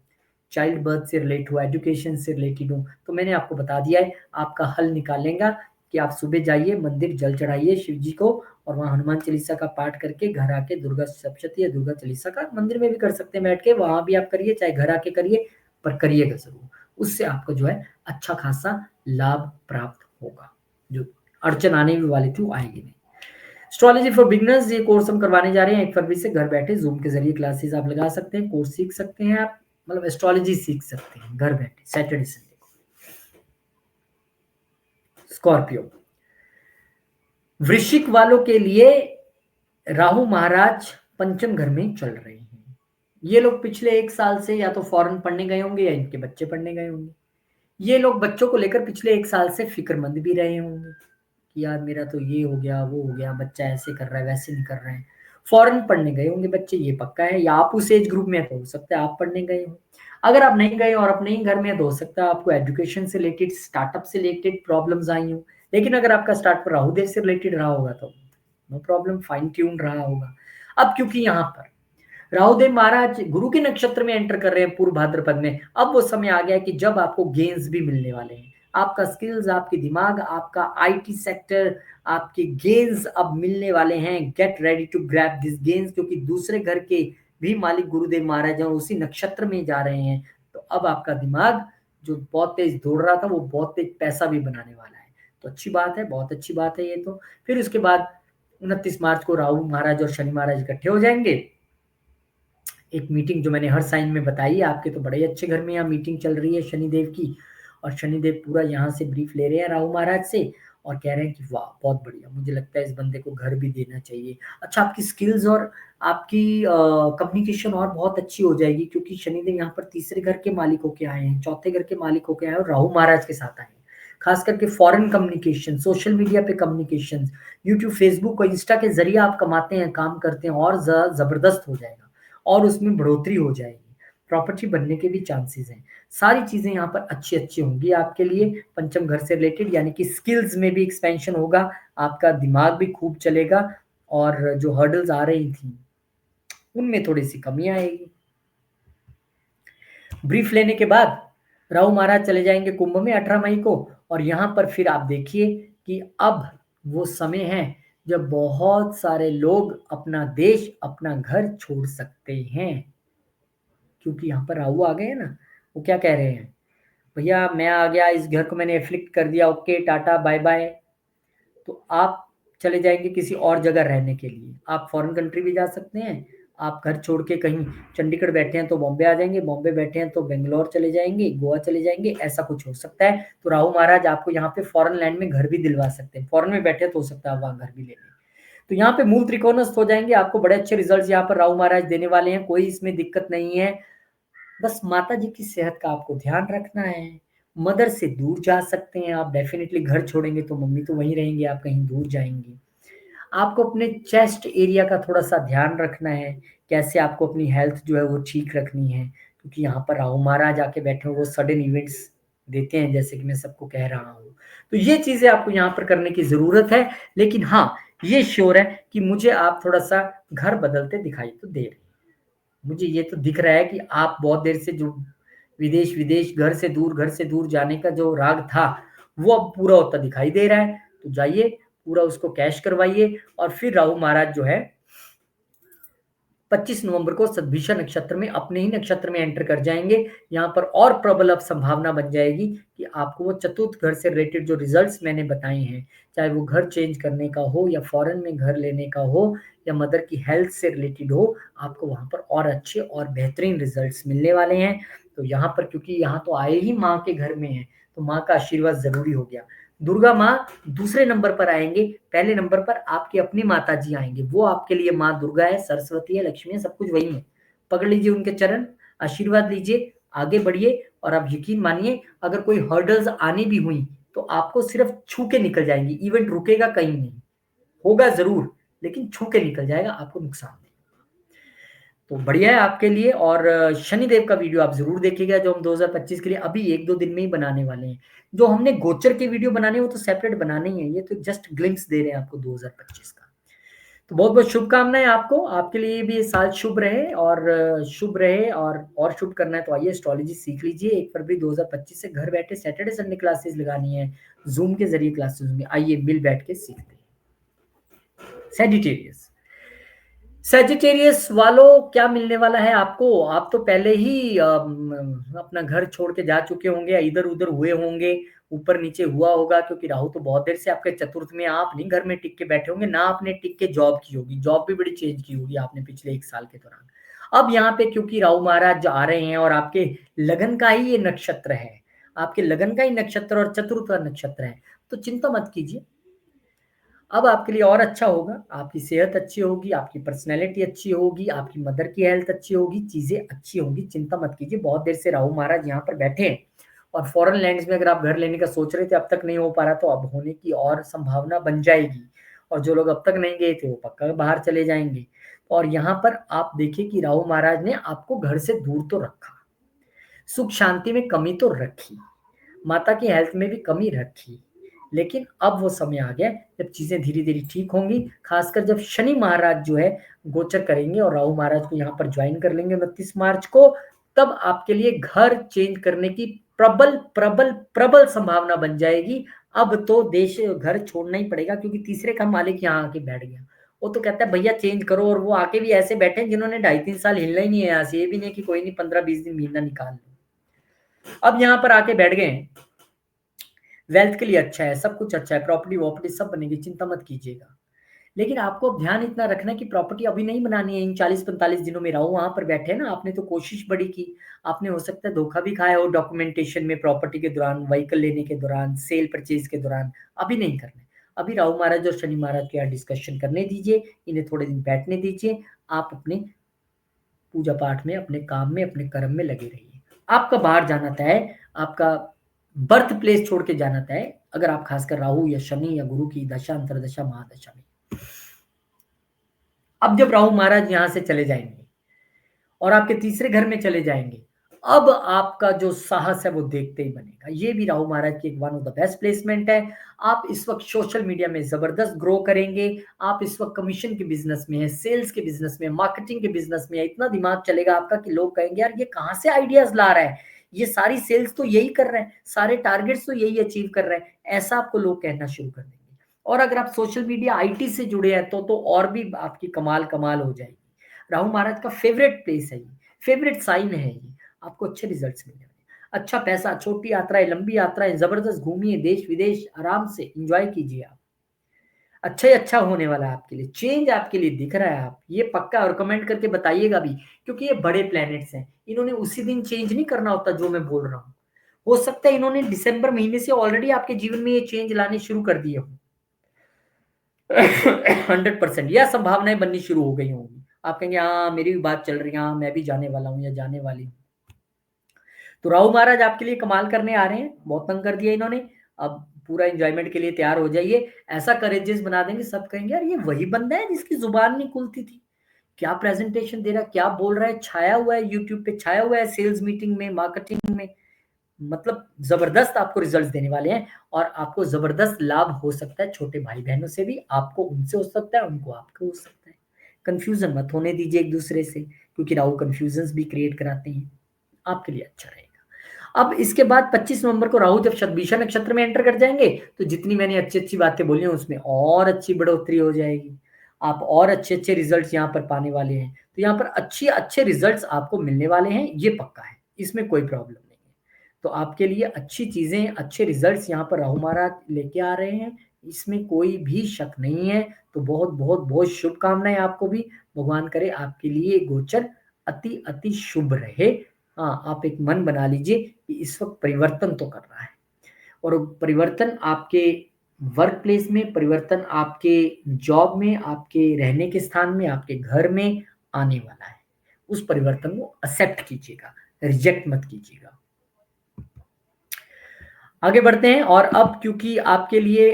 चाइल्ड बर्थ से रिलेट हो, एजुकेशन से रिलेटेड हो, तो मैंने आपको बता दिया है, आपका हल निकालेगा कि आप सुबह जाइए मंदिर, जल चढ़ाइए शिव जी को, और वहाँ हनुमान चालीसा का पाठ करके घर आके दुर्गा सप्तशती या दुर्गा चालीसा का मंदिर में भी कर सकते हैं बैठ के, वहां भी आप करिए, चाहे घर आके करिए, पर करिएगा जरूर। उससे आपको जो है अच्छा खासा लाभ प्राप्त होगा। जो अड़चन आने भी वाली थी वो आएगी नहीं। एस्ट्रोलॉजी फॉर बिगनर्स ये कोर्स हम करवाने जा रहे हैं 1 फरवरी से। घर बैठे जूम के जरिए क्लासेस आप लगा सकते हैं, कोर्स सीख सकते हैं आप, मतलब एस्ट्रोलॉजी सीख सकते हैं घर बैठे सैटरडे संडे को। स्कॉर्पियो, वृश्चिक वालों के लिए राहु महाराज पंचम घर में चल रहे हैं। ये लोग पिछले 1 साल से या तो फॉरेन पढ़ने गए होंगे या इनके बच्चे पढ़ने गए होंगे। ये लोग बच्चों को लेकर पिछले 1 साल से फिक्रमंद भी रहे होंगे कि यार मेरा तो ये हो गया, वो हो गया, बच्चा ऐसे कर रहा है, वैसे नहीं कर रहा है। फॉरेन पढ़ने गए होंगे बच्चे, ये पक्का है, या आप उस एज ग्रुप में तो हो सकता है आप पढ़ने गए हो। अगर आप नहीं गए और अपने ही घर में, तो हो सकता है आपको एजुकेशन से रिलेटेड, स्टार्टअप से रिलेटेड प्रॉब्लम्स आई हो। लेकिन अगर आपका स्टार्टअप राहुदेव से रिलेटेड रहा होगा तो नो प्रॉब्लम, फाइन ट्यून रहा होगा। अब क्योंकि यहाँ पर राहुदेव महाराज गुरु के नक्षत्र में एंटर कर रहे हैं पूर्व भाद्रपद में, अब वो समय आ गया कि जब आपको गेन्स भी मिलने वाले हैं। आपका स्किल्स, आपके दिमाग, आपका आईटी सेक्टर, आपके गेन्स अब मिलने वाले हैं। Get ready to grab this gains, क्योंकि दूसरे घर के भी मालिक गुरुदेव महाराज हैं, उसी नक्षत्र में जा रहे हैं। तो अब आपका दिमाग जो बहुत तेज दौड़ रहा था वो बहुत तेज पैसा भी बनाने वाला है। तो अच्छी बात है, बहुत अच्छी बात है ये तो। फिर उसके बाद 29 मार्च को राहु महाराज और शनि महाराज इकट्ठे हो जाएंगे। एक मीटिंग जो मैंने हर साइन में बताई है, आपके तो बड़े अच्छे घर में यहाँ मीटिंग चल रही है शनिदेव की, और शनिदेव पूरा यहाँ से ब्रीफ ले रहे हैं राहु महाराज से और कह रहे हैं कि वाह बहुत बढ़िया, मुझे लगता है इस बंदे को घर भी देना चाहिए। अच्छा, आपकी स्किल्स और आपकी कम्युनिकेशन और बहुत अच्छी हो जाएगी, क्योंकि शनिदेव यहाँ पर तीसरे घर के मालिक होके आए हैं, चौथे घर के मालिक होके आए हैं और राहु महाराज के साथ आए हैं। खास करके फॉरेन कम्युनिकेशन, सोशल मीडिया पे कम्युनिकेशन, यूट्यूब, फेसबुक और इंस्टा के जरिए आप कमाते हैं, काम करते हैं, और जबरदस्त हो जाएगा और उसमें बढ़ोतरी हो जाएगी। प्रॉपर्टी बनने के भी चांसेस हैं। सारी चीजें यहाँ पर अच्छी अच्छी होंगी आपके लिए। पंचम घर से रिलेटेड यानी कि स्किल्स में भी एक्सपेंशन होगा, आपका दिमाग भी खूब चलेगा, और जो हर्डल्स आ रही थी उनमें थोड़ी सी कमी आएगी। ब्रीफ लेने के बाद राहु महाराज चले जाएंगे कुंभ में 18 मई को, और यहाँ पर फिर आप देखिए कि अब वो समय है जब बहुत सारे लोग अपना देश, अपना घर छोड़ सकते हैं, क्योंकि यहाँ पर राहु आ गए हैं ना। वो क्या कह रहे हैं, भैया मैं आ गया, इस घर को मैंने एफ्लिक्ट कर दिया, ओके टाटा बाय बाय। तो आप चले जाएँगे किसी और जगह रहने के लिए। आप फ़ॉरेन कंट्री भी जा सकते हैं, आप घर छोड़ के कहीं चंडीगढ़ बैठे हैं तो बॉम्बे आ जाएँगे, बॉम्बे बैठे हैं तो बैंगलोर चले जाएँगे, गोवा चले जाएँगे, ऐसा कुछ हो सकता है। तो राहु महाराज आपको यहाँ पे फ़ॉरेन लैंड में घर भी दिलवा सकते हैं। फ़ॉरेन में बैठे हैं तो हो सकता है आप वहाँ घर भी ले लें। तो यहाँ पे मूल त्रिकोणस्थ हो जाएँगे, आपको बड़े अच्छे रिज़ल्ट्स यहाँ पर राहु महाराज देने वाले हैं, कोई इसमें दिक्कत नहीं है। बस माताजी की सेहत का आपको ध्यान रखना है। मदर से दूर जा सकते हैं आप, डेफ़िनिटली घर छोड़ेंगे तो मम्मी तो वहीं रहेंगी, आप कहीं दूर जाएँगे। आपको अपने चेस्ट एरिया का थोड़ा-सा ध्यान रखना है, कैसे आपको अपनी हेल्थ जो है वो ठीक रखनी है, क्योंकि यहाँ पर राहु महाराज आके बैठे हैं, वो सडन इवेंट्स देते हैं, जैसे कि मैं सबको कह रहा हूँ। तो ये चीज़ें आपको यहाँ पर करने की ज़रूरत है, लेकिन हाँ, ये श्योर है कि मुझे आप थोड़ा-सा घर बदलते दिखाई तो दे रहे हैं। मुझे ये तो दिख रहा है कि आप बहुत देर से जो विदेश-विदेश, घर से दूर जाने का जो राग था, वो अब पूरा होता दिखाई दे रहा है। तो जाइए, पूरा उसको कैश करवाइए और फिर राहु महाराज जो है 25 नवंबर को सतभिषा नक्षत्र में अपने ही नक्षत्र में एंटर कर जाएँगे। यहाँ पर और प्रबल अब संभावना बन जाएगी कि आपको वो चतुर्थ घर से रिलेटेड जो रिज़ल्ट्स मैंने बताए हैं, चाहे वो घर चेंज करने का हो या फ़ॉरेन में घर लेने का हो या मदर की हेल्थ से रिलेटेड हो, आपको वहाँ पर और अच्छे और बेहतरीन रिज़ल्ट्स मिलने वाले हैं। तो यहाँ पर क्योंकि यहाँ तो आए ही माँ के घर में हैं, तो माँ का आशीर्वाद ज़रूरी हो गया। दुर्गा माँ दूसरे नंबर पर आएँगे, पहले नंबर पर आपकी अपनी माताजी आएँगी। वो आपके लिए माँ दुर्गा है, सरस्वती है, लक्ष्मी है, सब कुछ वही है। पकड़ लीजिए उनके चरण, आशीर्वाद लीजिए, आगे बढ़िए और आप यकीन मानिए अगर कोई हर्डल्स आनी भी हुई, तो आपको सिर्फ़ छू के निकल जाएँगी, इवेंट रुकेगा कहीं नहीं। होगा ज़रूर, लेकिन छू के निकल जाएगा, आपको नुकसान नहीं। तो बढ़िया है आपके लिए और शनिदेव का वीडियो आप ज़रूर देखिएगा जो हम 2025 के लिए अभी 1-2 दिन में ही बनाने वाले हैं। जो हमने गोचर के वीडियो बनाने हैं वो तो सेपरेट बनाने ही है, ये तो जस्ट ग्लिम्प्स दे रहे हैं आपको 2025 का। तो बहुत-बहुत शुभकामनाएँ आपको, आपके लिए भी ये साल शुभ रहे और शुभ रहे और शुभ करना है तो आइए एस्ट्रोलॉजी सीख लीजिए। 1 फरवरी 2025 से घर बैठे सैटरडे संडे क्लासेस लगानी है, ज़ूम के ज़रिए क्लासेस होंगी, आइए मिल बैठ के सीखते हैं। सैजिटेरियस सैजिटेरियस वालों क्या मिलने वाला है आपको? आप तो पहले ही अपना घर छोड़ के जा चुके होंगे, इधर-उधर हुए होंगे, ऊपर-नीचे हुआ होगा क्योंकि राहु तो बहुत देर से आपके चतुर्थ में आप नहीं घर में टिक के बैठे होंगे, ना आपने टिक के जॉब की होगी, जॉब भी बड़ी चेंज की होगी आपने पिछले 1 साल के दौरान। अब यहाँ पे क्योंकि राहु महाराज जो आ रहे हैं और आपके लगन का ही ये नक्षत्र है, आपके लगन का ही नक्षत्र और चतुर्थ का नक्षत्र है, तो चिंता मत कीजिए। अब आपके लिए और अच्छा होगा, आपकी सेहत अच्छी होगी, आपकी पर्सनैलिटी अच्छी होगी, आपकी मदर की हेल्थ अच्छी होगी, चीज़ें अच्छी होंगी, चिंता मत कीजिए। बहुत देर से राहु महाराज यहाँ पर बैठे हैं और फ़ॉरेन लैंड्स में अगर आप घर लेने का सोच रहे थे, अब तक नहीं हो पा रहा, तो अब होने की और संभावना बन जाएगी और जो लोग अब तक नहीं गए थे, वो पक्का बाहर चले जाएँगे। और यहाँ पर आप देखिए कि राहु महाराज ने आपको घर से दूर तो रखा, सुख शांति में कमी तो रखी, माता की हेल्थ में भी कमी रखी, लेकिन अब वो समय आ गया जब चीज़ें धीरे-धीरे ठीक होंगी, खासकर जब शनि महाराज जो है गोचर करेंगे और राहु महाराज को यहाँ पर जॉइन कर लेंगे 29 मार्च को, तब आपके लिए घर चेंज करने की प्रबल, प्रबल, प्रबल संभावना बन जाएगी। अब तो देश घर छोड़ना ही पड़ेगा क्योंकि तीसरे का मालिक यहाँ आके बैठ गया। वो तो कहता है भैया चेंज करो और वो आके भी ऐसे बैठे हैं जिन्होंने ढाई 3 साल हिलना ही नहीं है यहाँ से, ये भी नहीं कि कोई नहीं 15-20 दिन महीना निकाल लो। अब यहाँ पर आके बैठ गए हैं। वेल्थ के लिए अच्छा है, सब कुछ अच्छा है, प्रॉपर्टी-वॉपर्टी सब बनेगी, चिंता मत कीजिएगा। लेकिन आपको अब ध्यान इतना रखना है कि प्रॉपर्टी अभी नहीं बनानी है, इन 40-45 दिनों में राहु वहाँ पर बैठे हैं ना, आपने तो कोशिश बड़ी की, आपने हो सकता है धोखा भी खाया हो डॉक्यूमेंटेशन में, प्रॉपर्टी के दौरान, व्हीकल लेने के दौरान, सेल परचेज़ के दौरान, अभी नहीं करना है। अभी राहु महाराज और शनि महाराज के यहाँ डिस्कशन करने दीजिए, इन्हें थोड़े दिन बैठने दीजिए, आप अपने पूजा-पाठ में, अपने काम में, अपने कर्म में लगे रहिए। आपका बाहर जाना तय है, आपका बर्थ प्लेस छोड़ के जाना तय है, अगर आप खासकर राहु या शनि या गुरु की दशा, अंतर्दशा, महादशा में। अब जब राहु महाराज यहाँ से चले जाएँगे और आपके तीसरे घर में चले जाएँगे, अब आपका जो साहस है वो देखते ही बनेगा। ये भी राहु महाराज की एक one of the best placement है। आप इस वक़्त सोशल मीडिया में ज़बरदस्त ग्रो करेंगे। आप इस वक़्त कमीशन के बिज़नेस में हैं, सेल्स के बिज़नेस में, मार्केटिंग के बिज़नेस में हैं। इतना दिमाग चलेगा आपका कि लोग कहेंगे यार ये कहाँ से आइडियाज़ ला रहा है? ये सारी सेल्स तो यही कर रहा है, सारे टारगेट्स तो यही अचीव कर रहा है। ऐसा आपको लोग कहना शुरू कर देंगे। और अगर आप सोशल मीडिया आईटी से जुड़े हैं तो और भी आपकी कमाल हो जाएगी। राहु महाराज का फेवरेट प्लेस है ये, फेवरेट साइन है ये, आपको अच्छे रिजल्ट्स मिलने वाले हैं। अच्छा पैसा, छोटी यात्राएँ, लंबी यात्राएँ, ज़बरदस्त घूमिए देश-विदेश, आराम से एन्जॉय कीजिए आप। अच्छा ही अच्छा होने वाला है आपके लिए, चेंज आपके लिए दिख रहा है, आप ये पक्का और कमेंट करके बताइएगा भी, क्योंकि ये बड़े प्लैनेट्स हैं, इन्होंने उसी दिन चेंज नहीं करना होता जो मैं बोल रहा हूँ। हो सकता है इन्होंने दिसंबर महीने से ऑलरेडी आपके जीवन में ये चेंज लाने शुरू कर दिए हो। 100% यह संभावनाएं बननी शुरू हो गई होंगी। आप कहेंगे हाँ मेरी भी बात चल रही है, हाँ मैं भी जाने वाला हूँ या जाने वाली हूँ। तो राहु महाराज आपके लिए कमाल करने आ रहे हैं, बहुत तंग कर दिया इन्होंने। अब पूरा एंजॉयमेंट के लिए तैयार हो जाइए, ऐसा करेजियस बना देंगे, सब कहेंगे यार ये वही बंदा है जिसकी जुबान नहीं खुलती थी, क्या प्रेजेंटेशन दे रहा है, क्या बोल रहा है, छाया हुआ है यूट्यूब पे, छाया हुआ है सेल्स मीटिंग में, मार्केटिंग में। मतलब जबरदस्त आपको रिजल्ट्स देने वाले हैं, और आपको जबरदस्त लाभ हो सकता है छोटे भाई बहनों से भी, आपको उनसे हो सकता है, उनको आपको हो सकता है। कंफ्यूजन मत होने दीजिए एक दूसरे से, क्योंकि राहु कंफ्यूजन भी क्रिएट कराते हैं, आपके लिए अच्छा रहेगा। अब इसके बाद 25 नवंबर को राहु जब शतभिषा नक्षत्र में एंटर कर जाएंगे, तो जितनी मैंने अच्छी अच्छी बातें बोली हैं उसमें और अच्छी बढ़ोतरी हो जाएगी, आप और अच्छे अच्छे रिजल्ट्स यहाँ पर पाने वाले हैं। तो यहाँ पर अच्छे अच्छे रिजल्ट्स आपको मिलने वाले हैं, ये पक्का है, इसमें कोई प्रॉब्लम नहीं है। तो आपके लिए अच्छी चीजें, अच्छे रिजल्ट्स यहाँ पर राहु महाराज लेके आ रहे हैं, इसमें कोई भी शक नहीं है। तो बहुत बहुत बहुत शुभकामनाएं आपको भी, भगवान करे आपके लिए गोचर अति अति शुभ रहे। हाँ, आप एक मन बना लीजिए कि इस वक्त परिवर्तन तो कर रहा है, और परिवर्तन आपके वर्क प्लेस में, परिवर्तन आपके जॉब में, आपके रहने के स्थान में, आपके घर में आने वाला है। उस परिवर्तन को एक्सेप्ट कीजिएगा, रिजेक्ट मत कीजिएगा। आगे बढ़ते हैं, और अब क्योंकि आपके लिए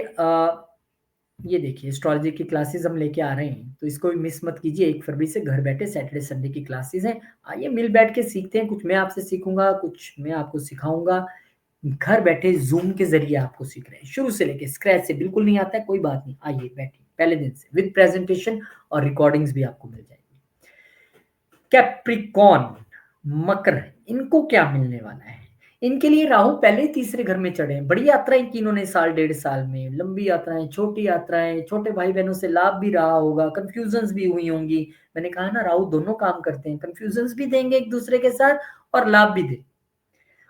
ये देखिए एस्ट्रोलॉजी की क्लासेस हम लेके आ रहे हैं, तो इसको भी मिस मत कीजिए। 1 फरवरी से घर बैठे सैटरडे संडे की क्लासेस हैं, आइए मिल बैठ के सीखते हैं, कुछ मैं आपसे सीखूंगा, कुछ मैं आपको सिखाऊंगा। घर बैठे जूम के जरिए आपको सीख रहे हैं, शुरू से लेके स्क्रैच से, बिल्कुल नहीं आता है कोई बात नहीं, आइए बैठिए पहले दिन से विद प्रेजेंटेशन, और रिकॉर्डिंग्स भी आपको मिल जाएगी। कैप्रिकॉन, मकर, इनको क्या मिलने वाला है? इनके लिए राहु पहले ही तीसरे घर में चढ़े हैं, बड़ी यात्राएं की इन्होंने साल डेढ़ साल में, लंबी यात्राएं, छोटी यात्राएं, छोटे भाई बहनों से लाभ भी रहा होगा, कंफ्यूजन्स भी हुई होंगी। मैंने कहा ना राहु दोनों काम करते हैं, कंफ्यूजन्स भी देंगे एक दूसरे के साथ और लाभ भी दे।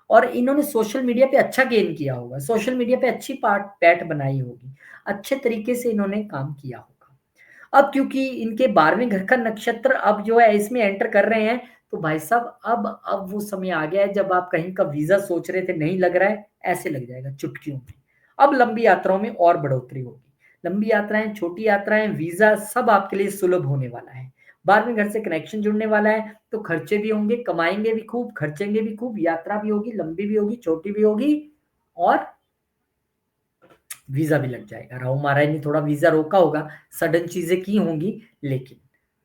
और इन्होंने सोशल मीडिया पे अच्छा गेन किया होगा, सोशल मीडिया पे अच्छी पार्ट पैट बनाई होगी, अच्छे तरीके से इन्होंने काम किया होगा। अब क्योंकि इनके 12वें घर का नक्षत्र अब जो है इसमें एंटर कर रहे हैं, तो भाई साहब अब वो समय आ गया है जब आप कहीं का वीजा सोच रहे थे नहीं लग रहा है, ऐसे लग जाएगा चुटकियों में। अब लंबी यात्राओं में और बढ़ोतरी होगी, लंबी यात्राएं, छोटी यात्राएं, वीजा सब आपके लिए सुलभ होने वाला है। 12वें घर से कनेक्शन जुड़ने वाला है, तो खर्चे भी होंगे, कमाएंगे भी खूब, खर्चेंगे भी खूब, यात्रा भी होगी, लंबी भी होगी, छोटी भी होगी, और वीजा भी लग जाएगा। राहु महाराज ने थोड़ा वीजा रोका होगा, सडन चीजें की होंगी, लेकिन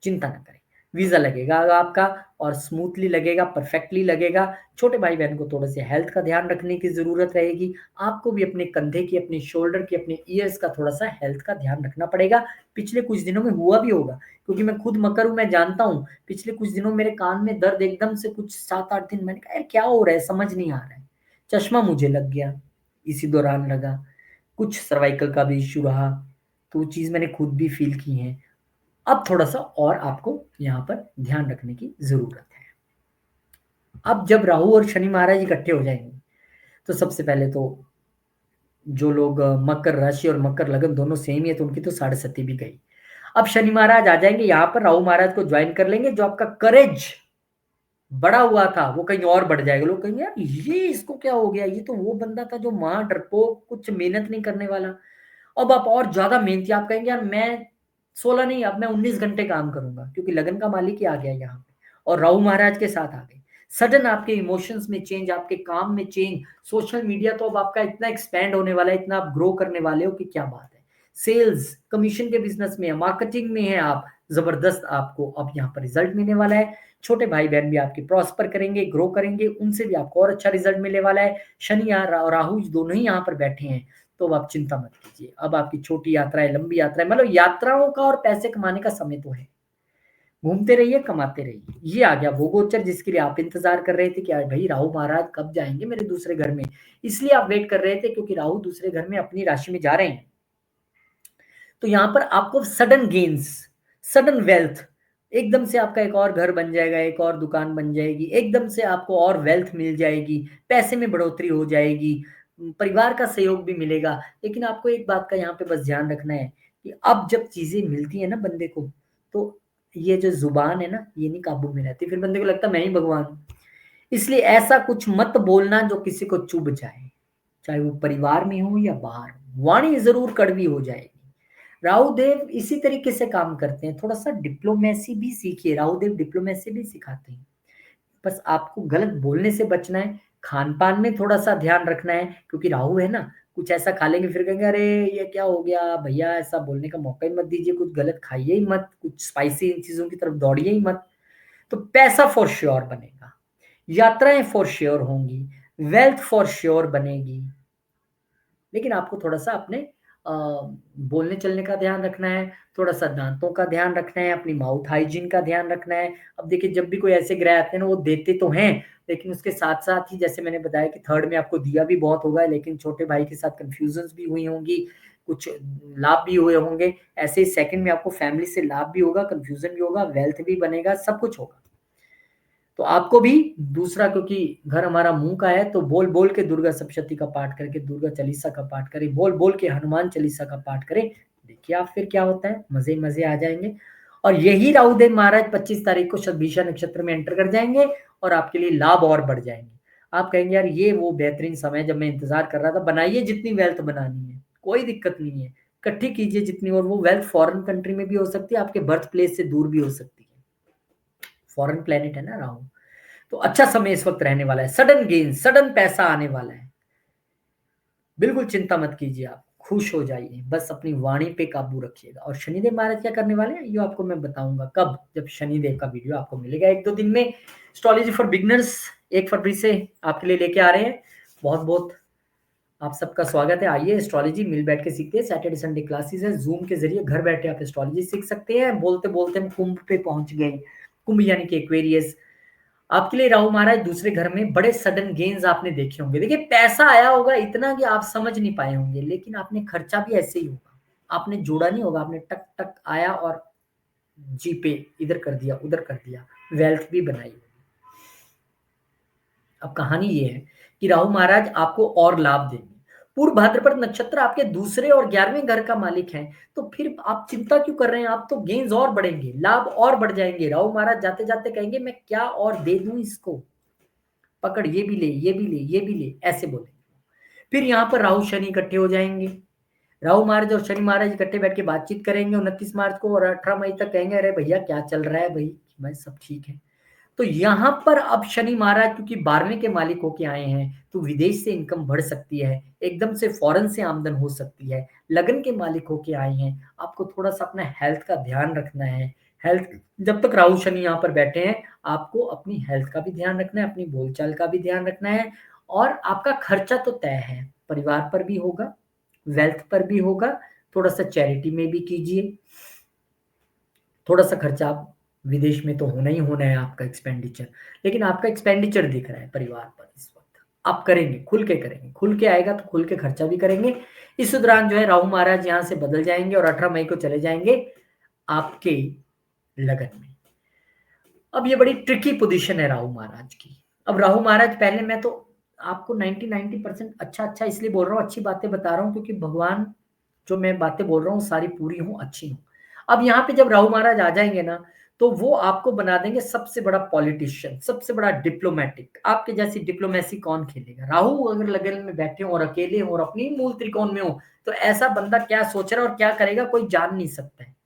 चिंता ना करें, वीजा लगेगा आपका, और स्मूथली लगेगा, परफेक्टली लगेगा। छोटे भाई बहन को थोड़े से हेल्थ का ध्यान रखने की जरूरत रहेगी, आपको भी अपने कंधे की, अपने शोल्डर की, अपने ईयर्स का थोड़ा सा हेल्थ का ध्यान रखना पड़ेगा। पिछले कुछ दिनों में हुआ भी होगा, क्योंकि मैं खुद मकर हूं, मैं जानता हूं। पिछले कुछ दिनों मेरे कान में दर्द एकदम से, कुछ 7-8 दिन, मैंने कहा यार क्या हो रहा है, समझ नहीं आ रहा है। चश्मा मुझे लग गया, इसी दौरान लगा, कुछ सर्वाइकल का भी इश्यू रहा, तो वो चीज़ मैंने खुद भी फील की है। अब थोड़ा-सा और आपको यहाँ पर ध्यान रखने की ज़रूरत है। अब जब राहु और शनि महाराज इकट्ठे हो जाएँगे, तो सबसे पहले तो जो लोग मकर राशि और मकर लगन दोनों सेम ही है, तो उनकी तो साढ़े सती भी गई। अब शनि महाराज आ जाएँगे यहाँ पर, राहु महाराज को जॉइन कर लेंगे, जो आपका करेज बढ़ा हुआ था, वो कहीं और बढ़ जाएगा। लोग कहेंगे यार ये इसको क्या हो गया? ये तो वो बंदा था जो महा डरपोक, कुछ मेहनत नहीं करने वाला। अब आप और ज़्यादा मेहनती, आप कहेंगे यार मैं 16 नहीं, अब मैं 19 घंटे काम करूँगा, क्योंकि लगन का मालिक ही आ गया यहाँ पे, और राहु महाराज के साथ आ गए। सडन आपके इमोशंस में चेंज, आपके काम में चेंज, सोशल मीडिया तो अब आपका इतना एक्सपैंड होने वाला है, इतना आप ग्रो करने वाले हो कि क्या बात है। सेल्स, कमीशन के बिज़नेस में है, मार्केटिंग में है आप, ज़बरदस्त आपको अब यहाँ पर रिज़ल्ट मिलने वाला है। छोटे भाई-बहन भी आपके प्रॉस्पर करेंगे, ग्रो करेंगे, उनसे भी आपको और अच्छा रिज़ल्ट मिलने वाला है। शनि या राहु दोनों ही यहाँ पर बैठे हैं, तो अब आप चिंता मत कीजिए। अब आपकी छोटी यात्राएँ, लंबी यात्राएँ, मतलब यात्राओं का और पैसे कमाने का समय तो है। घूमते रहिए, कमाते रहिए। ये आ गया वो गोचर जिसके लिए आप इंतज़ार कर रहे थे कि भाई राहु महाराज कब जाएँगे मेरे दूसरे घर में। इसलिए आप वेट कर रहे थे, क्योंकि राहु दूसरे घर में अपनी राशि में जा रहे हैं। तो यहाँ पर आपको सडन गेन्स, सडन वेल्थ, एकदम से आपका एक और घर बन जाएगा, एक और दुकान बन जाएगी, एकदम से आपको और वेल्थ मिल जाएगी, पैसे में बढ़ोतरी हो जाएगी, परिवार का सहयोग भी मिलेगा। लेकिन आपको एक बात का यहाँ पे बस ध्यान रखना है कि अब जब चीज़ें मिलती हैं ना बंदे को, तो ये जो ज़ुबान है ना, ये नहीं काबू में रहती, फिर बंदे को लगता है मैं ही भगवान हूँ। इसलिए ऐसा कुछ मत बोलना जो किसी को चुभ जाए, चाहे वो परिवार में हो या बाहर हो। वाणी ज़रूर कड़वी हो जाएगी। राहु देव इसी तरीके से काम करते हैं, थोड़ा-सा डिप्लोमेसी भी सीखिए, राहु देव डिप्लोमेसी भी सिखाते हैं। बस आपको गलत बोलने से बचना है, खान-पान में थोड़ा-सा ध्यान रखना है क्योंकि राहु है ना, कुछ ऐसा खा लेंगे फिर कहेंगे अरे! ये क्या हो गया? भैया ऐसा बोलने का मौका ही मत दीजिए, कुछ गलत खाइए ही मत, कुछ स्पाइसी चीज़ों की तरफ दौड़िए ही मत। तो पैसा फॉर श्योर बनेगा, यात्राएँ फॉर श्योर होंगी, वेल्थ फॉर श्योर बनेगी। लेकिन आपको थोड़ा-सा अपने अ, बोलने चलने का ध्यान रखना है, थोड़ा-सा दाँतों का ध्यान रखना है, अपनी माउथ हाइजीन का ध्यान रखना है। अब देखिए जब भी कोई ऐसे ग्रह आते हैं ना वो देते तो हैं, लेकिन उसके साथ-साथ ही जैसे मैंने बताया कि 3rd में आपको दिया भी बहुत होगा लेकिन छोटे भाई के साथ कन्फ्यूज़न्स भी हुई होंगी, कुछ लाभ भी हुए होंगे। ऐसे ही 2nd में आपको फैमिली से लाभ भी होगा, कन्फ्यूज़न भी होगा, वेल्थ भी बनेगा, सब कुछ होगा। तो आपको भी दूसरा क्योंकि घर हमारा मुँह का है तो बोल-बोल के दुर्गा सप्तशती का पाठ करके, दुर्गा चालीसा का पाठ करें, बोल-बोल के हनुमान चालीसा का पाठ करें। देखिए आप फिर क्या होता है, मज़े ही मज़े आ जाएँगे। और यही राहुदेव महाराज 25 तारीख को शतभिषा नक्षत्र में एंटर कर जाएँगे और आपके लिए लाभ और बढ़ जाएँगे। आप कहेंगे यार ये वो बेहतरीन समय है जब मैं इंतज़ार कर रहा था, बनाइए जितनी वेल्थ बनानी है, कोई दिक्कत नहीं है। इकट्ठी कीजिए जितनी और वो वेल्थ फॉरेन कंट्री में भी हो सकती है, आपके बर्थ प्लेस से दूर भी हो सकती है। फॉरेन प्लैनेट है ना राहु। तो अच्छा समय इस वक्त रहने वाला है, सडन गेन, सडन पैसा आने वाला है। बिल्कुल चिंता मत कीजिए आप, खुश हो जाइए, बस अपनी वाणी पे काबू रखिएगा। और शनिदेव महाराज क्या करने वाले हैं, ये आपको मैं बताऊंगा कब, जब शनिदेव का वीडियो आपको मिलेगा 1-2 दिन में। एस्ट्रोलॉजी फॉर बिगिनर्स 1 फरवरी से आपके लिए लेके आ रहे हैं। बहुत-बहुत आप सबका स्वागत है। आइए एस्ट्रोलॉजी मिल बैठ के सीखते हैं। सैटरडे संडे क्लासेस है, ज़ूम के ज़रिए घर बैठे आप एस्ट्रोलॉजी सीख सकते हैं। बोलते-बोलते हम कुंभ पे पहुँच गए। कुंभ यानी कि एक्वेरियस। आपके लिए राहु महाराज दूसरे घर में बड़े सडन गेन्स आपने देखे होंगे। देखिए पैसा आया होगा इतना कि आप समझ नहीं पाए होंगे, लेकिन आपने खर्चा भी ऐसे ही होगा। आपने जोड़ा नहीं होगा, आपने टक टक आया और जी पे इधर कर दिया, उधर कर दिया, वेल्थ भी बनाई। अब कहानी ये है कि राहु महाराज आपको और लाभ देंगे। पूर्व भाद्रपद नक्षत्र आपके दूसरे और 11वें घर का मालिक है, तो फिर आप चिंता क्यों कर रहे हैं? आप तो गेन्स और बढ़ेंगे, लाभ और बढ़ जाएंगे। राहु महाराज जाते-जाते कहेंगे मैं क्या और दे दूं इसको? पकड़ ये भी ले, ये भी ले, ये भी ले, ऐसे बोलेंगे। फिर यहाँ पर राहु शनि इकट्ठे हो जाएंगे। राहु महाराज और शनि महाराज इकट्ठे बैठ के बातचीत करेंगे 29 मार्च को और 18 मई तक कहेंगे अरे भैया क्या चल रहा है भाई? मैं सब ठीक है। तो यहाँ पर अब शनि महाराज क्योंकि 12वें के मालिक होके आए हैं, तो विदेश से इनकम बढ़ सकती है, एकदम से फॉरेन से आमदन हो सकती है। लगन के मालिक होके आए हैं, आपको थोड़ा-सा अपना हेल्थ का ध्यान रखना है। हेल्थ जब तक राहु शनि यहाँ पर बैठे हैं, आपको अपनी हेल्थ का भी ध्यान रखना है, अपनी बोलचाल का भी ध्यान रखना है और आपका खर्चा तो तय है, परिवार पर भी होगा, वेल्थ पर भी होगा, थोड़ा-सा चैरिटी में भी कीजिए। थोड़ा-सा खर्चा आप विदेश में तो होना ही होना है आपका एक्सपेंडिचर, लेकिन आपका एक्सपेंडिचर दिख रहा है परिवार पर इस वक़्त। आप करेंगे, खुल के करेंगे, खुल के आएगा तो खुल के खर्चा भी करेंगे। इस दौरान जो है राहु महाराज यहाँ से बदल जाएँगे और 18 मई को चले जाएँगे आपके लगन में। अब ये बड़ी ट्रिकी पोज़ीशन है राहु महाराज की। अब राहु महाराज पहले मैं तो आपको 90% अच्छा-अच्छा इसलिए बोल रहा हूँ, अच्छी बातें बता रहा हूँ क्योंकि भगवान जो मैं बातें बोल रहा हूँ सारी पूरी हों, अच्छी हों। अब यहाँ पे जब राहु महाराज आ जाएँगे ना, तो वो आपको बना देंगे सबसे बड़ा पॉलिटिशियन, सबसे बड़ा डिप्लोमैटिक। आपके जैसी डिप्लोमेसी कौन खेलेगा? राहु अगर लगन में बैठे हों और अकेले हों और अपनी ही मूल त्रिकोण में हो, तो ऐसा बंदा क्या सोच रहा है और क्या करेगा कोई जान नहीं सकता है।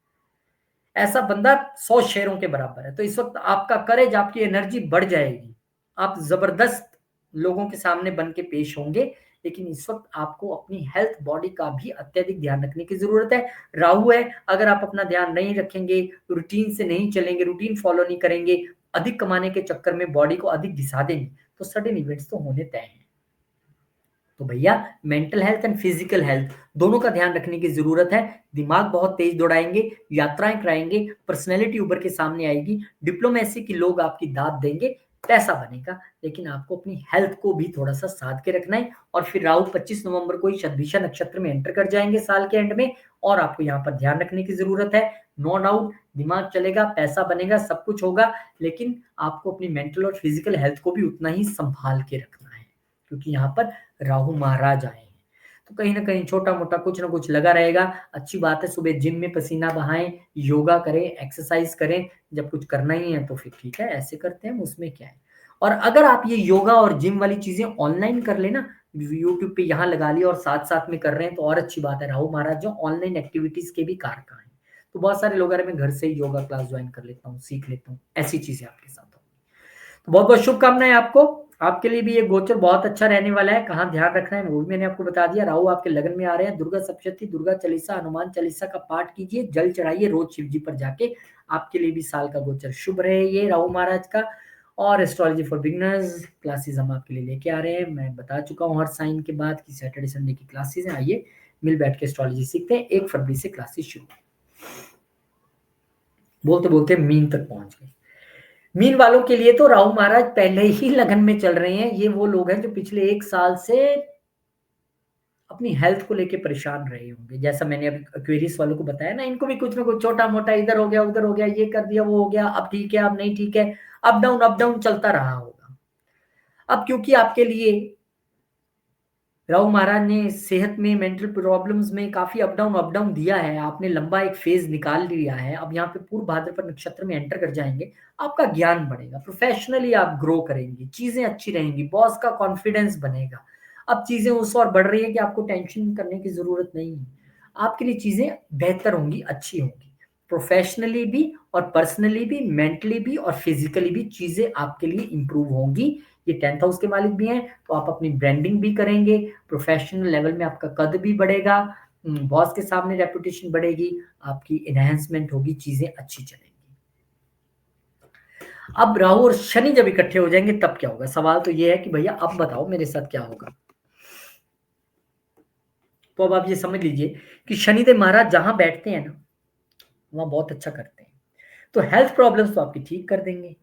ऐसा बंदा 100 शेरों के बराबर है। तो इस वक़्त आपका करेज, आपकी एनर्जी बढ़ जाएगी। आप ज़बरदस्त लोगों के सामने बन के पेश होंगे, लेकिन इस वक़्त आपको अपनी हेल्थ, बॉडी का भी अत्यधिक ध्यान रखने की ज़रूरत है। राहु है, अगर आप अपना ध्यान नहीं रखेंगे, रूटीन से नहीं चलेंगे, रूटीन फ़ॉलो नहीं करेंगे, अधिक कमाने के चक्कर में बॉडी को अधिक घिसा देंगे, तो सडन इवेंट्स तो होने तय हैं। तो भैया mental health and physical health दोनों का ध्यान रखने की जरूरत है। दिमाग बहुत तेज दौड़ाएंगे, यात्राएं कराएंगे, पर्सनैलिटी उभर के सामने आएगी, डिप्लोमेसी की लोग आपकी दाद देंगे, पैसा बनेगा, लेकिन आपको अपनी हेल्थ को भी थोड़ा सा साध के रखना है। और फिर राहु 25 नवंबर को ही शतभिषा नक्षत्र में एंटर कर जाएंगे साल के एंड में, और आपको यहाँ पर ध्यान रखने की जरूरत है। नो डाउट दिमाग चलेगा, पैसा बनेगा, सब कुछ होगा, लेकिन आपको अपनी मेंटल और फिजिकल हेल्थ को भी उतना ही संभाल के रखना है, क्योंकि यहाँ पर राहु महाराज आए हैं। तो कहीं न कहीं छोटा-मोटा कुछ न कुछ लगा रहेगा। अच्छी बात है, सुबह जिम में पसीना बहाएँ, योगा करें, एक्सरसाइज़ करें। जब कुछ करना ही है तो फिर ठीक है, ऐसे करते हैं, उसमें क्या है। और अगर आप ये योगा और जिम वाली चीज़ें ऑनलाइन कर लें ना, यूट्यूब पे यहाँ लगा लिया और साथ-साथ में कर रहे हैं तो और अच्छी बात है। राहु महाराज जो ऑनलाइन एक्टिविटीज़ के भी कारक हैं। तो बहुत सारे लोग कह रहे हैं मैं घर से ही योगा क्लास जॉइन कर लेता हूँ, सीख लेता हूँ। ऐसी चीज़ें आपके साथ होंगी। तो बहुत-बहुत शुभकामनाएँ आपको। आपके लिए भी ये गोचर बहुत अच्छा रहने वाला है। कहाँ ध्यान रखना है वो भी मैंने आपको बता दिया। राहु आपके लगन में आ रहे हैं। दुर्गा सप्तशती, दुर्गा चालीसा, हनुमान चालीसा का पाठ कीजिए, जल चढ़ाइए रोज़ शिव जी पर जाके। आपके लिए भी साल का गोचर शुभ रहे ये राहु महाराज का। और एस्ट्रोलॉजी फॉर बिगिनर्स क्लासेस हम आपके लिए लेके आ रहे हैं। मैं बता चुका हूँ हर साइन के बाद कि सैटरडे संडे की क्लासेस हैं। आइए मिल बैठ के एस्ट्रोलॉजी सीखते हैं। 1 फरवरी से क्लासेस शुरू। बोलते-बोलते मीन तक पहुँच गए। मीन वालों के लिए तो राहु महाराज पहले ही लगन में चल रहे हैं। ये वो लोग हैं जो पिछले 1 साल से अपनी हेल्थ को लेके परेशान रहे होंगे। जैसा मैंने अभी एक्वेरियस वालों को बताया ना, इनको भी कुछ ना कुछ छोटा-मोटा इधर हो गया, उधर हो गया, ये कर दिया, वो हो गया, अब ठीक है, अब नहीं ठीक है। अप डाउन चलता रहा होगा। अब क्योंकि आपके लिए राहु महाराज ने सेहत में, मेंटल प्रॉब्लम्स में काफ़ी अप डाउन दिया है। आपने लंबा एक फ़ेज़ निकाल लिया है। अब यहाँ पे पूर्व भाद्रपद नक्षत्र में एंटर कर जाएँगे, आपका ज्ञान बढ़ेगा, प्रोफ़ेशनली आप ग्रो करेंगे, चीज़ें अच्छी रहेंगी, बॉस का कॉन्फिडेंस बनेगा। अब चीज़ें उस ओर बढ़ रही हैं कि आपको टेंशन करने की ज़रूरत नहीं है। आपके लिए चीज़ें बेहतर होंगी, अच्छी होंगी। प्रोफ़ेशनली भी और पर्सनली भी, मेंटली भी और फिज़िकली भी चीज़ें आपके लिए इम्प्रूव होंगी। ये 10th हाउस के मालिक भी हैं, तो आप अपनी ब्रांडिंग भी करेंगे, प्रोफेशनल लेवल में आपका कद भी बढ़ेगा, बॉस के सामने रेपुटेशन बढ़ेगी, आपकी एनहांसमेंट होगी, चीज़ें अच्छी चलेंगी। अब राहु और शनि जब इकट्ठे हो जाएँगे तब क्या होगा? सवाल तो ये है कि भैया अब बताओ मेरे साथ क्या होगा? तो अब आप ये समझ लीजिए कि शनिदेव महाराज जहाँ बैठते हैं ना, वहाँ बहुत अच्छा करते हैं। तो हेल्थ प्रॉब्लम्स तो आपकी ठीक कर देंगे,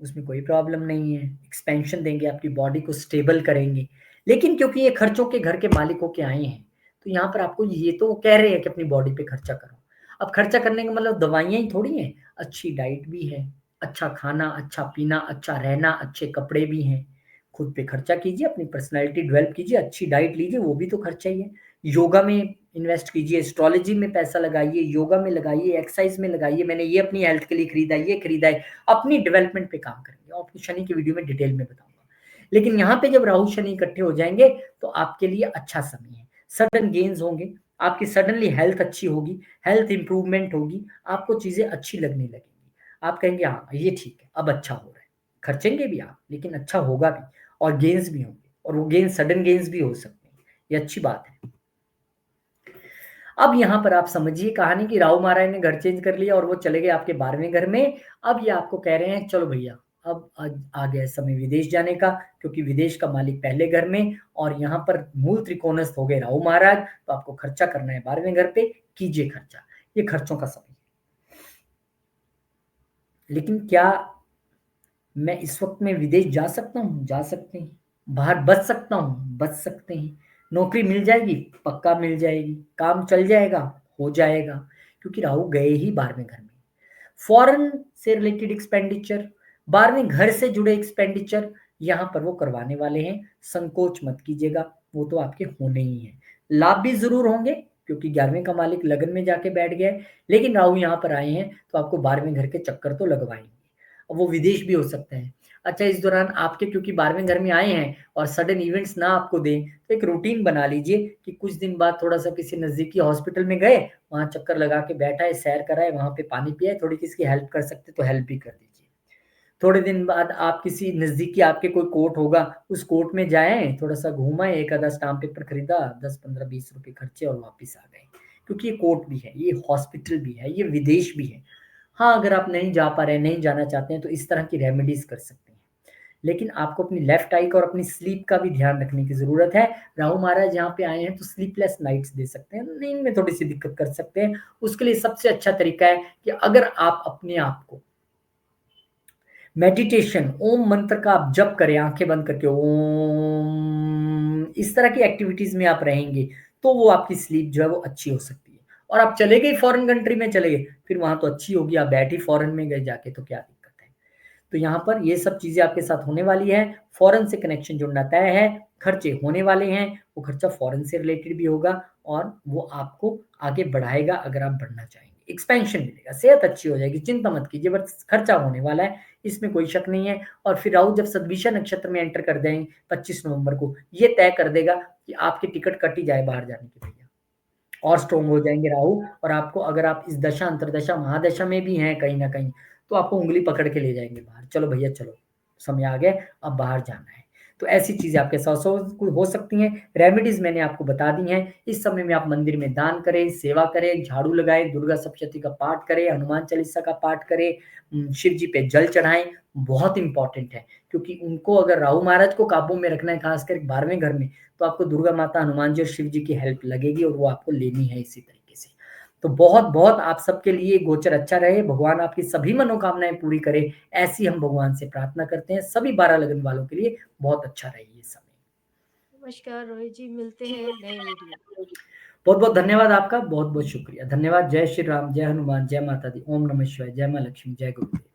उसमें कोई प्रॉब्लम नहीं है। एक्सपेंशन देंगे, आपकी बॉडी को स्टेबल करेंगे। लेकिन क्योंकि ये खर्चों के घर के मालिक होके आए हैं, तो यहाँ पर आपको ये तो कह रहे हैं कि अपनी बॉडी पे खर्चा करो। अब खर्चा करने का मतलब दवाइयाँ ही थोड़ी हैं, अच्छी डाइट भी है, अच्छा खाना, अच्छा पीना, अच्छा रहना, अच्छे कपड़े भी हैं। खुद पे खर्चा कीजिए, अपनी पर्सनैलिटी डेवलप कीजिए, अच्छी डाइट लीजिए, वो भी तो खर्चा ही है। योगा में इन्वेस्ट कीजिए, एस्ट्रोलॉजी में पैसा लगाइए, योगा में लगाइए, एक्सरसाइज में लगाइए। मैंने ये अपनी हेल्थ के लिए खरीदा, ये खरीदा है। अपनी डेवलपमेंट पे काम करेंगे और आपको शनि की वीडियो में डिटेल में बताऊँगा। लेकिन यहाँ पे जब राहु शनि इकट्ठे हो जाएँगे, तो आपके लिए अच्छा समय है। सडन गेन्स होंगे, आपकी सडनली हेल्थ अच्छी होगी, हेल्थ इम्प्रूवमेंट होगी, आपको चीज़ें अच्छी लगने लगेंगी। आप कहेंगे हाँ, ये ठीक है, अब अच्छा हो रहा है। खर्चेंगे भी आप, लेकिन अच्छा होगा भी और गेन्स भी होंगे और वो गेन्स सडन गेन्स भी हो सकते हैं। ये अच्छी बात है। अब यहाँ पर आप समझिए कहानी कि राहु महाराज ने घर चेंज कर लिया और वो चले गए आपके 12वें घर में। अब ये आपको कह रहे हैं चलो भैया अब आ गया समय विदेश जाने का, क्योंकि विदेश का मालिक पहले घर में और यहाँ पर मूल त्रिकोणस्थ हो गए राहु महाराज, तो आपको खर्चा करना है 12वें घर पे, कीजिए खर्चा। ये खर्चों का समय है। लेकिन क्या मैं इस वक़्त में विदेश जा सकता हूँ? जा सकते हैं। बाहर बच सकता हूँ? बच सकते हैं। नौकरी मिल जाएगी? पक्का मिल जाएगी। काम चल जाएगा? हो जाएगा। क्योंकि राहु गए ही 12वें घर में। फ़ॉरेन से रिलेटेड एक्सपेंडिचर, 12वें घर से जुड़े एक्सपेंडिचर यहाँ पर वो करवाने वाले हैं। संकोच मत कीजिएगा, वो तो आपके होने ही हैं। लाभ भी ज़रूर होंगे क्योंकि 11वें का मालिक लगन में जाके बैठ गया है, लेकिन राहु यहाँ पर आए हैं तो आपको 12वें घर के चक्कर तो लगवाएँगे। अब वो विदेश भी हो सकता है। अच्छा इस दौरान आपके क्योंकि 12वें घर में आए हैं और सडन इवेंट्स ना आपको दें, तो एक रूटीन बना लीजिए कि कुछ दिन बाद थोड़ा-सा किसी नज़दीकी हॉस्पिटल में गए, वहाँ चक्कर लगा के बैठ आए, सैर कराए, वहाँ पे पानी पियाए, थोड़ी किसी की हेल्प कर सकते तो हेल्प भी कर दीजिए। थोड़े दिन बाद आप किसी नज़दीकी आपके कोई कोर्ट होगा, उस कोर्ट में जाएँ, थोड़ा-सा घूम आए, एक आधा स्टाम्प पेपर खरीदा, 10, 15, 20 रुपए खर्चे और वापिस आ गए। क्योंकि ये कोर्ट भी है, ये हॉस्पिटल भी है, ये विदेश भी है। हाँ, अगर आप नहीं जा पा रहे हैं, नहीं जाना चाहते हैं, तो इस तरह की रेमेडीज़ कर सकते हैं। लेकिन आपको अपनी लेफ्ट आई का और अपनी स्लीप का भी ध्यान रखने की ज़रूरत है। राहु महाराज यहाँ पे आए हैं, तो स्लीपलेस नाइट्स दे सकते हैं, नींद में थोड़ी-सी दिक्कत कर सकते हैं। उसके लिए सबसे अच्छा तरीका है कि अगर आप अपने आप को मेडिटेशन, ओम मंत्र का आप जप करें आँखें बंद करके ओम, इस तरह की एक्टिविटीज़ में आप रहेंगे, तो वो आपकी स्लीप जो है वो अच्छी हो सकती है। और आप चले गए फॉरेन कंट्री में चले गए, फिर वहाँ तो अच्छी होगी, आप बैठ ही फॉरेन में गए जाके तो क्या दिक्कत है। तो यहाँ पर ये सब चीज़ें आपके साथ होने वाली है, फ़ॉरेन से कनेक्शन जुड़ना तय है, खर्चे होने वाले हैं, वो खर्चा फ़ॉरेन से रिलेटेड भी होगा और वो आपको आगे बढ़ाएगा अगर आप बढ़ना चाहेंगे। एक्सपेंशन मिलेगा, सेहत अच्छी हो जाएगी, चिंता मत कीजिए बस खर्चा होने वाला है, इसमें कोई शक नहीं है और फिर राहु जब सद्विषा नक्षत्र में एंटर कर दें 25 नवंबर को, ये तय कर देगा कि आपकी टिकट कट ही जाए बाहर जाने की भैया। और स्ट्रॉन्ग हो जाएँगे राहु और आपको अगर आप इस दशा, अंतर्दशा, महादशा में भी हैं कहीं न कहीं, तो आपको उँगली पकड़ के ले जाएँगे बाहर, चलो भैया चलो, समय आ गया अब बाहर जाना है। तो ऐसी चीज़ें आपके साथ हो सकती हैं, रेमेडीज़ मैंने आपको बता दी हैं, इस समय में आप मंदिर में दान करें, सेवा करें, झाड़ू लगाएँ, दुर्गा सप्तशती का पाठ करें, हनुमान चालीसा का पाठ करें, शिव जी पे जल चढ़ाएँ, बहुत इम्पोर्टेंट है, क्योंकि उनको अगर राहु महाराज को काबू में रखना है, खासकर 12वें घर में, तो आपको दुर्गा माता, हनुमान जी और शिव जी की हेल्प लगेगी और वो आपको लेनी है इसी तरीके से। तो बहुत-बहुत आप सबके लिए गोचर अच्छा रहे, भगवान आपकी सभी मनोकामनाएँ पूरी करे, ऐसी हम भगवान से प्रार्थना करते हैं। सभी 12 लगन वालों के लिए बहुत अच्छा रहे ये समय। नमस्कार रोहित जी, मिलते हैं नए वीडियो में। बहुत-बहुत धन्यवाद आपका, बहुत-बहुत शुक्रिया। धन्यवाद, जय श्री राम, जय हनुमान, जय माता दी, ओम नमः शिवाय, जय माँ लक्ष्मी, जय गुरुदेव।